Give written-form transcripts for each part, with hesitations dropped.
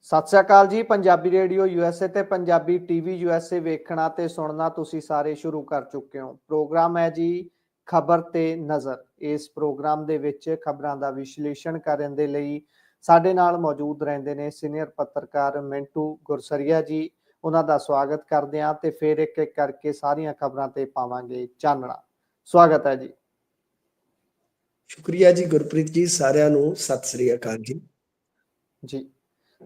ਸਤਿ ਸ੍ਰੀ ਅਕਾਲ ਜੀ। Punjabi radio USA ਤੇ Punjabi TV USA ਵੇਖਣਾ ਤੇ ਸੁਣਨਾ ਤੁਸੀਂ ਸਾਰੇ ਸ਼ੁਰੂ ਕਰ ਚੁੱਕੇ ਹੋ। ਪ੍ਰੋਗਰਾਮ ਹੈ ਜੀ ਖਬਰ ਤੇ ਨਜ਼ਰ। ਇਸ ਪ੍ਰੋਗਰਾਮ ਦੇ ਵਿੱਚ ਖਬਰਾਂ ਦਾ ਵਿਸ਼ਲੇਸ਼ਣ ਕਰਨ ਦੇ ਲਈ ਸਾਡੇ ਨਾਲ ਮੌਜੂਦ ਰਹਿੰਦੇ ਨੇ ਸੀਨੀਅਰ ਪੱਤਰਕਾਰ ਮਿੰਟੂ ਗੁਰਸਰੀਆ ਜੀ। ਉਹਨਾਂ ਦਾ ਸਵਾਗਤ ਕਰਦੇ ਹਾਂ ਤੇ ਫਿਰ ਇੱਕ ਇੱਕ ਕਰਕੇ ਸਾਰੀਆਂ ਖਬਰਾਂ ਤੇ ਪਾਵਾਂਗੇ ਚਾਨਣਾ। ਸਵਾਗਤ ਹੈ ਜੀ। ਸ਼ੁਕਰੀਆ ਜੀ ਗੁਰਪ੍ਰੀਤ ਜੀ, ਸਾਰਿਆਂ ਨੂੰ ਸਤਿ ਸ੍ਰੀ ਅਕਾਲ ਜੀ।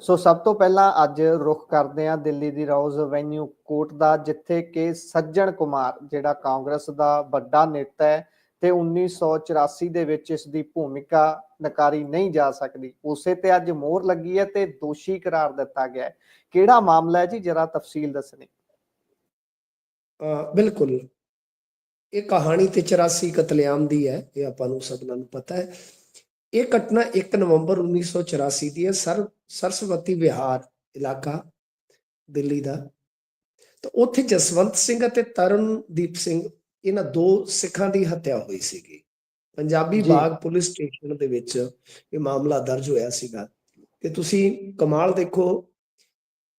ਸੋ ਸਭ ਤੋਂ ਪਹਿਲਾਂ ਅੱਜ ਰੁਖ ਕਰਦੇ ਹਾਂ ਦਿੱਲੀ ਦੀ ਰੋਜ਼ ਐਵੇਨਿਊ ਕੋਰਟ ਦਾ, ਜਿੱਥੇ ਕਿ ਸੱਜਣ ਕੁਮਾਰ ਜਿਹੜਾ ਕਾਂਗਰਸ ਦਾ ਵੱਡਾ ਨੇਤਾ ਹੈ ਤੇ 1984 ਦੇ ਵਿੱਚ ਇਸ ਦੀ ਭੂਮਿਕਾ ਨਕਾਰੀ ਨਹੀਂ ਜਾ ਸਕਦੀ, ਉਸੇ ਤੇ ਅੱਜ ਮੋਹਰ ਲੱਗੀ ਹੈ ਤੇ ਦੋਸ਼ੀ ਕਰਾਰ ਦਿੱਤਾ ਗਿਆ ਹੈ। ਕਿਹੜਾ ਮਾਮਲਾ ਹੈ ਜੀ, ਜਰਾ ਤਫਸੀਲ ਦੱਸਣੀ। ਬਿਲਕੁਲ, ਇਹ ਕਹਾਣੀ ਤੇ 84 ਕਤਲੇਆਮ ਦੀ ਹੈ, ਇਹ ਆਪਾਂ ਨੂੰ ਸਭਨਾਂ ਨੂੰ ਪਤਾ ਹੈ। ਇਹ ਘਟਨਾ 1 ਨਵੰਬਰ 1984 ਦੀ ਹੈ। ਸਰਸਵਤੀ ਵਿਹਾਰ ਇਲਾਕਾ ਦਿੱਲੀ ਦਾ। ਤਾਂ ਉੱਥੇ ਜਸਵੰਤ ਸਿੰਘ ਅਤੇ ਤਰਨਦੀਪ ਸਿੰਘ, ਇਹਨਾਂ ਦੋ ਸਿੱਖਾਂ ਦੀ ਹੱਤਿਆ ਹੋਈ ਸੀਗੀ। ਪੰਜਾਬੀ ਬਾਗ ਪੁਲਿਸ ਸਟੇਸ਼ਨ ਦੇ ਵਿੱਚ ਇਹ ਮਾਮਲਾ ਦਰਜ ਹੋਇਆ ਸੀਗਾ। ਤੇ ਤੁਸੀਂ ਕਮਾਲ ਦੇਖੋ,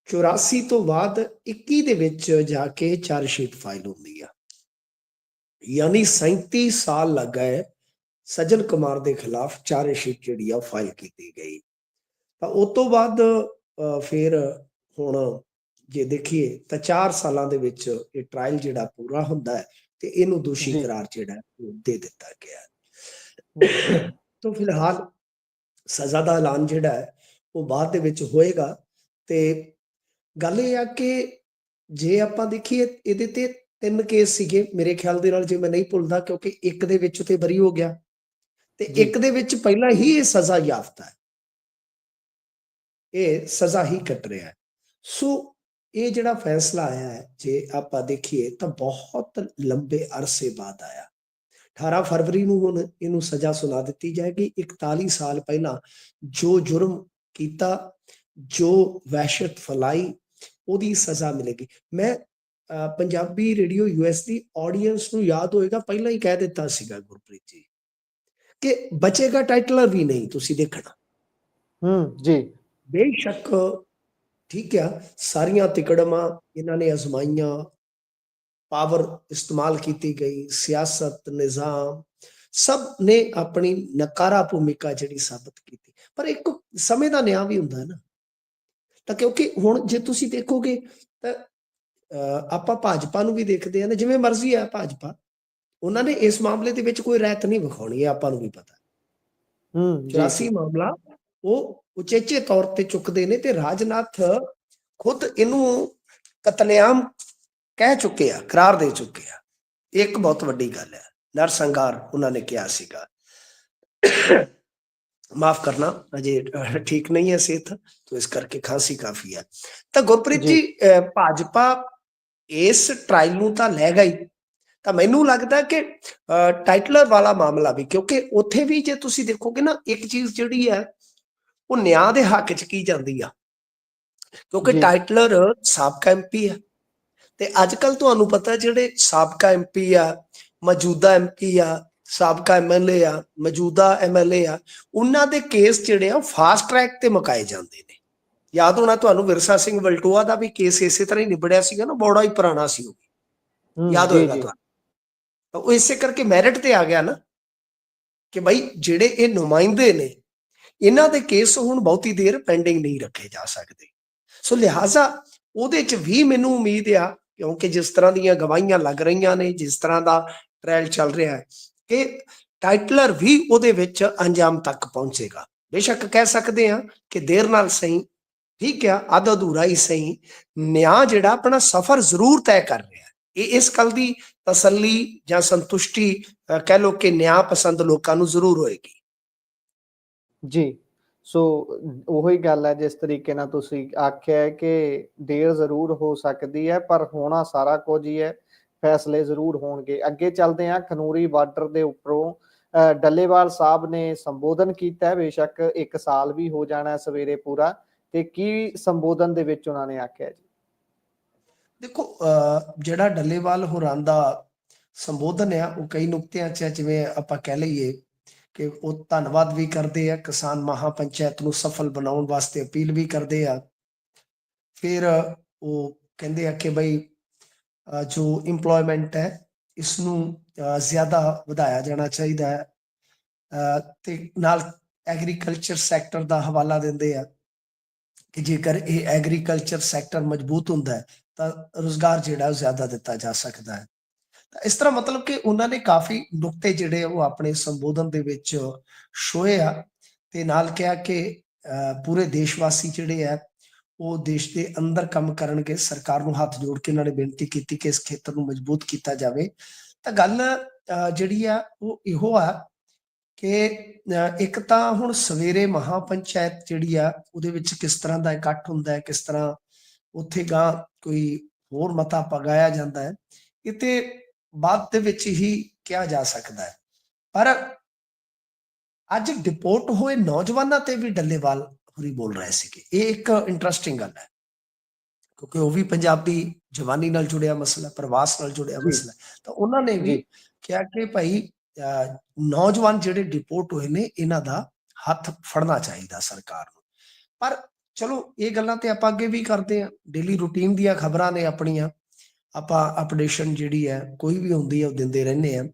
84 ਤੋਂ ਬਾਅਦ 21 ਦੇ ਵਿੱਚ ਜਾ ਕੇ ਚਾਰਜਸ਼ੀਟ ਫਾਈਲ ਹੁੰਦੀ ਆ, ਯਾਨੀ 37 ਸਾਲ ਲੱਗ ਗਏ ਸੱਜਣ ਕੁਮਾਰ ਦੇ ਖਿਲਾਫ ਚਾਰਜਸ਼ੀਟ ਜਿਹੜੀ ਆ ਫਾਈਲ ਕੀਤੀ ਗਈ। ਤਾਂ ਉਸ ਤੋਂ ਬਾਅਦ ਫਿਰ ਹੁਣ ਜੇ ਦੇਖੀਏ ਤਾਂ 4 ਸਾਲਾਂ ਦੇ ਵਿੱਚ ਇਹ ਟ੍ਰਾਇਲ ਜਿਹੜਾ ਪੂਰਾ ਹੁੰਦਾ ਹੈ ਤੇ ਇਹਨੂੰ ਦੋਸ਼ੀ ਕਰਾਰ ਜਿਹੜਾ ਦੇ ਦਿੱਤਾ ਗਿਆ। ਤਾਂ ਫਿਲਹਾਲ ਸਜ਼ਾ ਦਾ ਐਲਾਨ ਜਿਹੜਾ ਹੈ ਉਹ ਬਾਅਦ ਦੇ ਵਿੱਚ ਹੋਏਗਾ। ਤੇ ਗੱਲ ਇਹ ਆ ਕਿ ਜੇ ਆਪਾਂ ਦੇਖੀਏ ਇਹਦੇ ਤੇ 3 ਕੇਸ ਸੀਗੇ ਮੇਰੇ ਖਿਆਲ ਦੇ ਨਾਲ, ਜੇ ਮੈਂ ਨਹੀਂ ਭੁੱਲਦਾ, ਕਿਉਂਕਿ ਇੱਕ ਦੇ ਵਿੱਚ ਤੇ ਬਰੀ ਹੋ ਗਿਆ ਤੇ ਇੱਕ ਦੇ ਵਿੱਚ ਪਹਿਲਾਂ ਹੀ ਇਹ ਸਜ਼ਾ ਯਾਫਤਾ ਹੈ, ਇਹ ਸਜ਼ਾ ਹੀ ਕੱਟ ਰਿਹਾ ਹੈ। ਸੋ ਇਹ ਜਿਹੜਾ ਫੈਸਲਾ ਆਇਆ ਹੈ, ਜੇ ਆਪਾਂ ਦੇਖੀਏ ਤਾਂ ਬਹੁਤ ਲੰਬੇ ਅਰਸੇ ਬਾਅਦ ਆਇਆ। 18 ਫਰਵਰੀ ਨੂੰ ਹੁਣ ਇਹਨੂੰ ਸਜ਼ਾ ਸੁਣਾ ਦਿੱਤੀ ਜਾਏਗੀ। 41 ਸਾਲ ਪਹਿਲਾਂ ਜੋ ਜੁਰਮ ਕੀਤਾ, ਜੋ ਵਹਿਸ਼ਤ ਫੈਲਾਈ, ਉਹਦੀ ਸਜ਼ਾ ਮਿਲੇਗੀ। ਮੈਂ ਪੰਜਾਬੀ ਰੇਡੀਓ ਯੂਐਸ ਦੀ ਆਡੀਅנס ਨੂੰ ਯਾਦ ਹੋਏਗਾ, ਪਹਿਲਾਂ ਹੀ ਕਹਿ ਦਿੱਤਾ ਸੀਗਾ ਗੁਰਪ੍ਰੀਤ ਜੀ ਕਿ ਬਚੇਗਾ ਟਾਈਟਲਰ ਵੀ ਨਹੀਂ ਤੁਸੀਂ ਦੇਖਣਾ। ਜੀ ਬੇਸ਼ੱਕ ਠੀਕ ਆ, ਸਾਰੀਆਂ ਤਿਕੜਮਾਂ ਇਹਨਾਂ ਨੇ ਅਜ਼ਮਾਈਆਂ, ਪਾਵਰ ਇਸਤੇਮਾਲ ਕੀਤੀ ਗਈ, ਸਿਆਸਤ ਨਿਜ਼ਾਮ ਸਭ ਨੇ ਆਪਣੀ ਨਕਾਰਾ ਭੂਮਿਕਾ ਜਿਹੜੀ ਸਾਬਤ ਕੀਤੀ, ਪਰ ਇੱਕ ਸਮੇਂ ਦਾ ਨਿਆਂ ਵੀ ਹੁੰਦਾ ਹੈ ਨਾ। ਤਾਂ ਕਿਉਂਕਿ ਹੁਣ ਜੇ ਤੁਸੀਂ ਦੇਖੋਗੇ ਤਾਂ ਆਪਾਂ ਭਾਜਪਾ ਨੂੰ ਵੀ ਦੇਖਦੇ ਹਾਂ ਨਾ, ਜਿਵੇਂ ਮਰਜ਼ੀ ਹੈ ਭਾਜਪਾ, ਉਹਨਾਂ ਨੇ ਇਸ ਮਾਮਲੇ ਦੇ ਵਿੱਚ ਕੋਈ ਰਹਿਤ ਨਹੀਂ ਵਿਖਾਉਣੀ, ਇਹ ਆਪਾਂ ਨੂੰ ਵੀ ਪਤਾ। 84 ਮਾਮਲਾ ਉਹ ਉਚੇਚੇ ਤੌਰ ਤੇ ਚੁੱਕਦੇ ਨੇ ਤੇ ਰਾਜਨਾਥ ਖੁਦ ਇਹਨੂੰ ਕਤਲੇਆਮ ਕਹਿ ਚੁੱਕੇ ਆ, ਕਰਾਰ ਦੇ ਚੁੱਕੇ ਆ। ਇੱਕ ਬਹੁਤ ਵੱਡੀ ਗੱਲ ਹੈ, ਨਰਸੰਹਾਰ ਉਹਨਾਂ ਨੇ ਕਿਹਾ ਸੀਗਾ। ਮਾਫ ਕਰਨਾ, ਅਜੇ ਠੀਕ ਨਹੀਂ ਹੈ ਸਿਹਤ, तो ਇਸ ਕਰਕੇ ਖਾਂਸੀ ਕਾਫੀ ਹੈ। ਤਾਂ ਗੁਰਪ੍ਰੀਤ ਜੀ, ਭਾਜਪਾ ਇਸ ਟ੍ਰਾਇਲ ਨੂੰ ਤਾਂ ਲੈ ਗਈ, ਤਾਂ ਮੈਨੂੰ ਲੱਗਦਾ ਕਿ ਟਾਈਟਲਰ ਵਾਲਾ ਮਾਮਲਾ ਵੀ, ਕਿਉਂਕਿ ਉੱਥੇ ਵੀ ਜੇ ਤੁਸੀਂ ਦੇਖੋਗੇ ਨਾ, ਇੱਕ ਚੀਜ਼ ਜਿਹੜੀ ਹੈ ਉਹ ਨਿਆਂ ਦੇ ਹੱਕ 'ਚ ਕੀ ਜਾਂਦੀ ਆ, ਕਿਉਂਕਿ ਟਾਈਟਲਰ ਸਾਬਕਾ ਐਮਪੀ ਆ ਤੇ ਅੱਜ ਕੱਲ ਤੁਹਾਨੂੰ ਪਤਾ ਜਿਹੜੇ ਸਾਬਕਾ ਐਮਪੀ ਆ, ਮੌਜੂਦਾ ਐਮਪੀ ਆ, ਸਾਬਕਾ ਐਮਐਲਏ ਆ, ਮੌਜੂਦਾ ਐਮਐਲਏ ਆ, ਉਹਨਾਂ ਦੇ ਕੇਸ ਜਿਹੜੇ ਆ ਫਾਸਟ ਟਰੈਕ ਤੇ ਮੁਕਾਏ ਜਾਂਦੇ ਨੇ। ਯਾਦ ਹੋਣਾ ਤੁਹਾਨੂੰ ਵਿਰਸਾ ਸਿੰਘ ਵਲਟੋਆ ਦਾ ਵੀ ਕੇਸ ਇਸੇ ਤਰ੍ਹਾਂ ਹੀ ਨਿਬੜਿਆ ਸੀਗਾ ਨਾ, ਬੜਾ ਹੀ ਪੁਰਾਣਾ ਸੀ ਉਹ, ਯਾਦ ਹੋਏਗਾ ਤੁਹਾਨੂੰ। ਤਾਂ ਉਹ ਇਸੇ ਕਰਕੇ ਮੈਰਿਟ ਤੇ ਆ ਗਿਆ ਨਾ ਕਿ ਭਾਈ ਜਿਹੜੇ ਇਹ ਨੁਮਾਇੰਦੇ ਨੇ, ਇਹਨਾਂ ਦੇ ਕੇਸ ਹੁਣ ਬਹੁਤੀ ਦੇਰ ਪੈਂਡਿੰਗ ਨਹੀਂ ਰੱਖੇ ਜਾ ਸਕਦੇ। ਸੋ ਲਿਹਾਜ਼ਾ ਉਹਦੇ 'ਚ ਵੀ ਮੈਨੂੰ ਉਮੀਦ ਆ, ਕਿਉਂਕਿ ਜਿਸ ਤਰ੍ਹਾਂ ਦੀਆਂ ਗਵਾਹੀਆਂ ਲੱਗ ਰਹੀਆਂ ਨੇ, ਜਿਸ ਤਰ੍ਹਾਂ ਦਾ ਟ੍ਰਾਇਲ ਚੱਲ ਰਿਹਾ ਹੈ, ਕਿ ਟਾਈਟਲਰ ਵੀ ਉਹਦੇ ਵਿੱਚ ਅੰਜਾਮ ਤੱਕ ਪਹੁੰਚੇਗਾ। ਬੇਸ਼ੱਕ ਕਹਿ ਸਕਦੇ ਹਾਂ ਕਿ ਦੇਰ ਨਾਲ ਸਹੀ, ਠੀਕ ਆ, ਅੱਧ ਅਧੂਰਾ ਹੀ ਸਹੀ, ਨਿਆਂ ਜਿਹੜਾ ਆਪਣਾ ਸਫ਼ਰ ਜ਼ਰੂਰ ਤੈਅ ਕਰ ਰਿਹਾ। ਇਹ ਇਸ ਗੱਲ ਦੀ ਤਸੱਲੀ ਜਾਂ ਸੰਤੁਸ਼ਟੀ ਕਹਿ ਲਓ ਕਿ ਨਿਆਂ ਪਸੰਦ ਲੋਕਾਂ ਨੂੰ ਜ਼ਰੂਰ ਹੋਏਗੀ। ਜੀ ਸੋ ਉਹੀ ਗੱਲ ਹੈ, ਜਿਸ ਤਰੀਕੇ ਨਾਲ ਤੁਸੀਂ ਆਖਿਆ ਕਿ ਦੇਰ ਜ਼ਰੂਰ ਹੋ ਸਕਦੀ ਹੈ ਪਰ ਹੋਣਾ ਸਾਰਾ ਕੁਝ ਹੀ ਹੈ, ਫੈਸਲੇ ਜ਼ਰੂਰ ਹੋਣਗੇ। ਅੱਗੇ ਚੱਲਦੇ ਹਾਂ, ਖਨੂਰੀ ਬਾਰਡਰ ਦੇ ਉੱਪਰੋਂ ਡੱਲੇਵਾਲ ਸਾਹਿਬ ਨੇ ਸੰਬੋਧਨ ਕੀਤਾ। ਬੇਸ਼ੱਕ 1 ਸਾਲ ਵੀ ਹੋ ਜਾਣਾ ਸਵੇਰੇ ਪੂਰਾ, ਤੇ ਕੀ ਸੰਬੋਧਨ ਦੇ ਵਿੱਚ ਉਹਨਾਂ ਨੇ ਆਖਿਆ ਜੀ? ਦੇਖੋ, ਜਿਹੜਾ ਡੱਲੇਵਾਲ ਹੋਰਾਂ ਦਾ ਸੰਬੋਧਨ ਆ ਉਹ ਕਈ ਨੁਕਤਿਆਂ 'ਚ, ਜਿਵੇਂ ਆਪਾਂ ਕਹਿ ਲਈਏ ਕਿ ਉਹ ਧੰਨਵਾਦ ਵੀ ਕਰਦੇ ਆ, ਕਿਸਾਨ ਮਹਾਪੰਚਾਇਤ ਨੂੰ ਸਫਲ ਬਣਾਉਣ ਵਾਸਤੇ ਅਪੀਲ ਵੀ ਕਰਦੇ ਆ। ਫਿਰ ਉਹ ਕਹਿੰਦੇ ਆ ਕਿ ਬਈ ਜੋ ਇੰਪਲੋਇਮੈਂਟ ਹੈ ਇਸ ਨੂੰ ਜ਼ਿਆਦਾ ਵਧਾਇਆ ਜਾਣਾ ਚਾਹੀਦਾ ਹੈ, ਤੇ ਨਾਲ ਐਗਰੀਕਲਚਰ ਸੈਕਟਰ ਦਾ ਹਵਾਲਾ ਦਿੰਦੇ ਆ ਕਿ ਜੇਕਰ ਇਹ ਐਗਰੀਕਲਚਰ ਸੈਕਟਰ ਮਜ਼ਬੂਤ ਹੁੰਦਾ ਹੈ ਤਾਂ ਰੁਜ਼ਗਾਰ ਜਿਹੜਾ ਜ਼ਿਆਦਾ ਦਿੱਤਾ ਜਾ ਸਕਦਾ ਹੈ। ਤਾਂ ਇਸ ਤਰ੍ਹਾਂ ਮਤਲਬ ਕਿ ਉਹਨਾਂ ਨੇ ਕਾਫੀ ਨੁਕਤੇ ਜਿਹੜੇ ਉਹ ਆਪਣੇ ਸੰਬੋਧਨ ਦੇ ਵਿੱਚ ਛੋਏ ਆ, ਤੇ ਨਾਲ ਕਿਹਾ ਕਿ ਪੂਰੇ ਦੇਸ਼ਵਾਸੀ ਜਿਹੜੇ ਆ ਉਹ ਦੇਸ਼ ਦੇ ਅੰਦਰ ਕੰਮ ਕਰਨਗੇ। ਸਰਕਾਰ ਨੂੰ ਹੱਥ ਜੋੜ ਕੇ ਉਹਨਾਂ ਨੇ ਬੇਨਤੀ ਕੀਤੀ ਕਿ ਇਸ ਖੇਤਰ ਨੂੰ ਮਜ਼ਬੂਤ ਕੀਤਾ ਜਾਵੇ। ਤਾਂ ਗੱਲ ਜਿਹੜੀ ਆ ਉਹ ਇਹੋ ਆ ਕਿ ਇੱਕ ਤਾਂ ਹੁਣ ਸਵੇਰੇ ਮਹਾਪੰਚਾਇਤ ਜਿਹੜੀ ਆ ਉਹਦੇ ਵਿੱਚ ਕਿਸ ਤਰ੍ਹਾਂ ਦਾ ਇਕੱਠ ਹੁੰਦਾ ਹੈ, ਕਿਸ ਤਰ੍ਹਾਂ ਉੱਥੇ ਗਾਂ ਕੋਈ ਹੋਰ ਮਤਾ ਪਗਾਇਆ ਜਾਂਦਾ ਹੈ, ਇਹ ਤੇ ਬਾਅਦ ਦੇ ਵਿੱਚ ਹੀ ਕਿਹਾ ਜਾ ਸਕਦਾ ਹੈ। ਪਰ ਅੱਜ ਡਿਪੋਰਟ ਹੋਏ ਨੌਜਵਾਨਾਂ ਤੇ ਵੀ ਡੱਲੇਵਾਲ ਹੋਰੀ ਬੋਲ ਰਹੇ ਸੀਗੇ। ਇਹ ਇੱਕ ਇੰਟਰਸਟਿੰਗ ਗੱਲ ਹੈ ਕਿਉਂਕਿ ਉਹ ਵੀ ਪੰਜਾਬੀ ਜਵਾਨੀ ਨਾਲ ਜੁੜਿਆ ਮਸਲਾ, ਪ੍ਰਵਾਸ ਨਾਲ ਜੁੜਿਆ ਮਸਲਾ। ਤਾਂ ਉਹਨਾਂ ਨੇ ਵੀ ਕਿਹਾ ਕਿ ਭਾਈ ਨੌਜਵਾਨ ਜਿਹੜੇ ਡਿਪੋਰਟ ਹੋਏ ਨੇ ਇਹਨਾਂ ਦਾ ਹੱਥ ਫੜਨਾ ਚਾਹੀਦਾ ਸਰਕਾਰ ਨੂੰ। ਪਰ ਚਲੋ ਇਹ ਗੱਲਾਂ ਤੇ ਆਪਾਂ ਅੱਗੇ ਵੀ ਕਰਦੇ ਆ, ਡੇਲੀ ਰੂਟੀਨ ਦੀਆਂ ਖਬਰਾਂ ਨੇ ਆਪਣੀਆਂ, ਆਪਾਂ ਅਪਡੇਸ਼ਨ ਜਿਹੜੀ ਹੈ ਕੋਈ ਵੀ ਹੁੰਦੀ ਹੈ ਉਹ ਦਿੰਦੇ ਰਹਿੰਦੇ ਆ।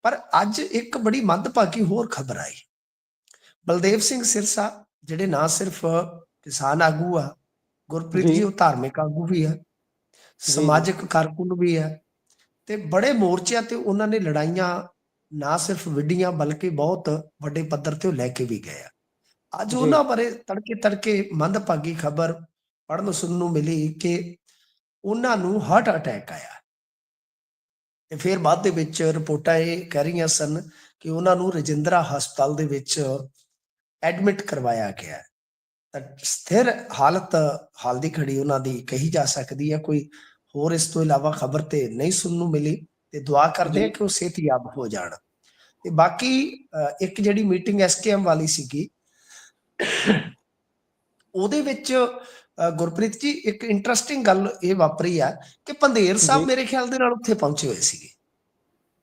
ਪਰ ਅੱਜ ਇੱਕ ਬੜੀ ਮੰਦਭਾਗੀ ਹੋਰ ਖਬਰ ਆਈ। ਬਲਦੇਵ ਸਿੰਘ ਸਿਰਸਾ ਜਿਹੜੇ ਨਾ ਸਿਰਫ ਕਿਸਾਨ ਆਗੂ ਆ, ਗੁਰਪ੍ਰੀਤ ਜੀ ਉਹ ਧਾਰਮਿਕ ਆਗੂ ਵੀ ਹੈ, ਸਮਾਜਿਕ ਕਾਰਕੁਨ ਵੀ ਹੈ, ਤੇ ਬੜੇ ਮੋਰਚਿਆਂ ਤੇ ਉਹਨਾਂ ਨੇ ਲੜਾਈਆਂ ਨਾ ਸਿਰਫ ਵਿੱਢੀਆਂ ਬਲਕਿ ਬਹੁਤ ਵੱਡੇ ਪੱਧਰ ਤੇ ਉਹ ਲੈ ਕੇ ਵੀ ਗਏ ਆ। ਅੱਜ ਉਹਨਾਂ ਬਾਰੇ ਤੜਕੇ ਤੜਕੇ ਮੰਦਭਾਗੀ ਖਬਰ ਪੜ੍ਹਨ ਸੁਣਨ ਨੂੰ ਮਿਲੀ ਕਿ ਉਹਨਾਂ ਨੂੰ ਹਾਰਟ ਅਟੈਕ ਆਇਆ। ਤੇ ਫਿਰ ਬਾਅਦ ਦੇ ਵਿੱਚ ਰਿਪੋਰਟਾਂ ਇਹ ਕਹਿ ਰਹੀਆਂ ਸਨ ਕਿ ਉਹਨਾਂ ਨੂੰ ਰਜਿੰਦਰਾ ਹਸਪਤਾਲ ਦੇ ਵਿੱਚ ਐਡਮਿਟ ਕਰਵਾਇਆ ਗਿਆ। ਤਾਂ ਸਥਿਰ ਹਾਲਤ ਹਾਲ ਦੀ ਘੜੀ ਉਹਨਾਂ ਦੀ ਕਹੀ ਜਾ ਸਕਦੀ ਹੈ। ਕੋਈ ਹੋਰ ਇਸ ਤੋਂ ਇਲਾਵਾ ਖਬਰ ਤੇ ਨਹੀਂ ਸੁਣਨ ਨੂੰ ਮਿਲੀ, ਤੇ ਦੁਆ ਕਰਦੇ ਆ ਕਿ ਉਹ ਸਿਹਤਯਾਬ ਹੋ ਜਾਣ। ਤੇ ਬਾਕੀ ਇੱਕ ਜਿਹੜੀ ਮੀਟਿੰਗ ਐਸਕੇਐਮ ਵਾਲੀ ਸੀਗੀ ਉਹਦੇ ਵਿੱਚ ਗੁਰਪ੍ਰੀਤ ਜੀ ਇੱਕ ਇੰਟਰਸਟਿੰਗ ਗੱਲ ਇਹ ਵਾਪਰੀ ਆ ਕਿ ਪੰਧੇਰ ਸਾਹਿਬ ਮੇਰੇ ਖਿਆਲ ਦੇ ਨਾਲ ਉੱਥੇ ਪਹੁੰਚੇ ਹੋਏ ਸੀਗੇ।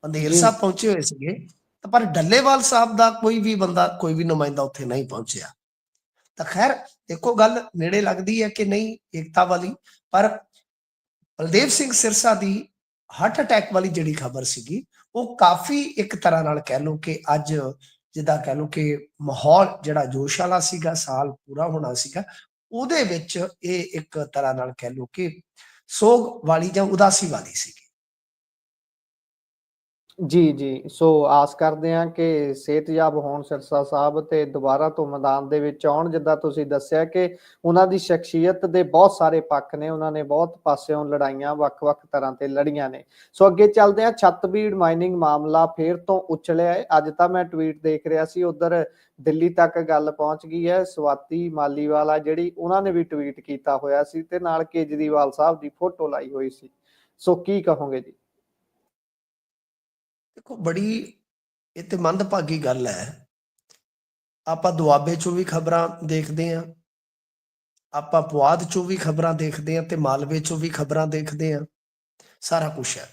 ਪੰਧੇਰ ਸਾਹਿਬ ਪਹੁੰਚੇ ਹੋਏ ਸੀਗੇ, ਪਰ ਡੱਲੇਵਾਲ ਸਾਹਿਬ ਦਾ ਕੋਈ ਵੀ ਬੰਦਾ, ਕੋਈ ਵੀ ਨੁਮਾਇੰਦਾ ਉੱਥੇ ਨਹੀਂ ਪਹੁੰਚਿਆ। ਤਾਂ ਖੈਰ ਦੇਖੋ ਗੱਲ ਨੇੜੇ ਲੱਗਦੀ ਹੈ ਕਿ ਨਹੀਂ ਏਕਤਾ ਵਾਲੀ, ਪਰ ਬਲਦੇਵ ਸਿੰਘ ਸਿਰਸਾ ਦੀ ਹਾਰਟ ਅਟੈਕ ਵਾਲੀ ਜਿਹੜੀ ਖਬਰ ਸੀਗੀ ਉਹ ਕਾਫੀ ਇੱਕ ਤਰ੍ਹਾਂ ਨਾਲ ਕਹਿ ਲਓ ਕਿ ਅੱਜ ਜਿੱਦਾਂ ਕਹਿ ਲਓ ਕਿ ਮਾਹੌਲ ਜਿਹੜਾ ਜੋਸ਼ ਵਾਲਾ ਸੀਗਾ, ਸਾਲ ਪੂਰਾ ਹੋਣਾ ਸੀਗਾ, ਉਹਦੇ ਵਿੱਚ ਇਹ ਇੱਕ ਤਰ੍ਹਾਂ ਨਾਲ ਕਹਿ ਲਓ ਕਿ ਸੋਗ ਵਾਲੀ ਜਾਂ ਉਦਾਸੀ ਵਾਲੀ ਸੀਗੀ। ਜੀ ਸੋ ਆਸ ਕਰਦੇ ਹਾਂ ਕਿ ਸਿਹਤਯਾਬ ਹੋਣ ਸਿਰਸਾ ਸਾਹਿਬ ਤੇ ਦੁਬਾਰਾ ਤੋਂ ਮੈਦਾਨ ਦੇ ਵਿੱਚ ਆਉਣ। ਜਿੱਦਾਂ ਤੁਸੀਂ ਦੱਸਿਆ ਕਿ ਉਹਨਾਂ ਦੀ ਸ਼ਖਸੀਅਤ ਦੇ ਬਹੁਤ ਸਾਰੇ ਪੱਖ ਨੇ, ਉਹਨਾਂ ਨੇ ਬਹੁਤ ਪਾਸਿਓਂ ਲੜਾਈਆਂ ਵੱਖ-ਵੱਖ ਤਰ੍ਹਾਂ ਤੇ ਲੜੀਆਂ ਨੇ। ਸੋ ਅੱਗੇ ਚੱਲਦੇ ਹਾਂ। ਛੱਤਬੀੜ ਮਾਈਨਿੰਗ ਮਾਮਲਾ ਫੇਰ ਤੋਂ ਉਛਲਿਆ ਹੈ। ਅੱਜ ਤਾਂ ਮੈਂ ਟਵੀਟ ਦੇਖ ਰਿਹਾ ਸੀ, ਉਧਰ ਦਿੱਲੀ ਤੱਕ ਗੱਲ ਪਹੁੰਚ ਗਈ ਹੈ। ਸਵਾਤੀ ਮਾਲੀਵਾਲਾ ਜਿਹੜੀ ਉਹਨਾਂ ਨੇ ਵੀ ਟਵੀਟ ਕੀਤਾ ਹੋਇਆ ਸੀ ਤੇ ਨਾਲ ਕੇਜਰੀਵਾਲ ਸਾਹਿਬ ਦੀ ਫੋਟੋ ਲਾਈ ਹੋਈ ਸੀ। ਸੋ ਕੀ ਕਹੋਗੇ ਜੀ? ਦੇਖੋ ਬੜੀ ਇਹ ਤੇ ਮੰਦਭਾਗੀ ਗੱਲ ਹੈ। ਆਪਾਂ ਦੁਆਬੇ ਚੋਂ ਵੀ ਖਬਰਾਂ ਦੇਖਦੇ ਹਾਂ, ਆਪਾਂ ਪੁਆਧ ਚੋਂ ਵੀ ਖਬਰਾਂ ਦੇਖਦੇ ਹਾਂ, ਤੇ ਮਾਲਵੇ ਚੋਂ ਵੀ ਖਬਰਾਂ ਦੇਖਦੇ ਹਾਂ, ਸਾਰਾ ਕੁਛ ਹੈ।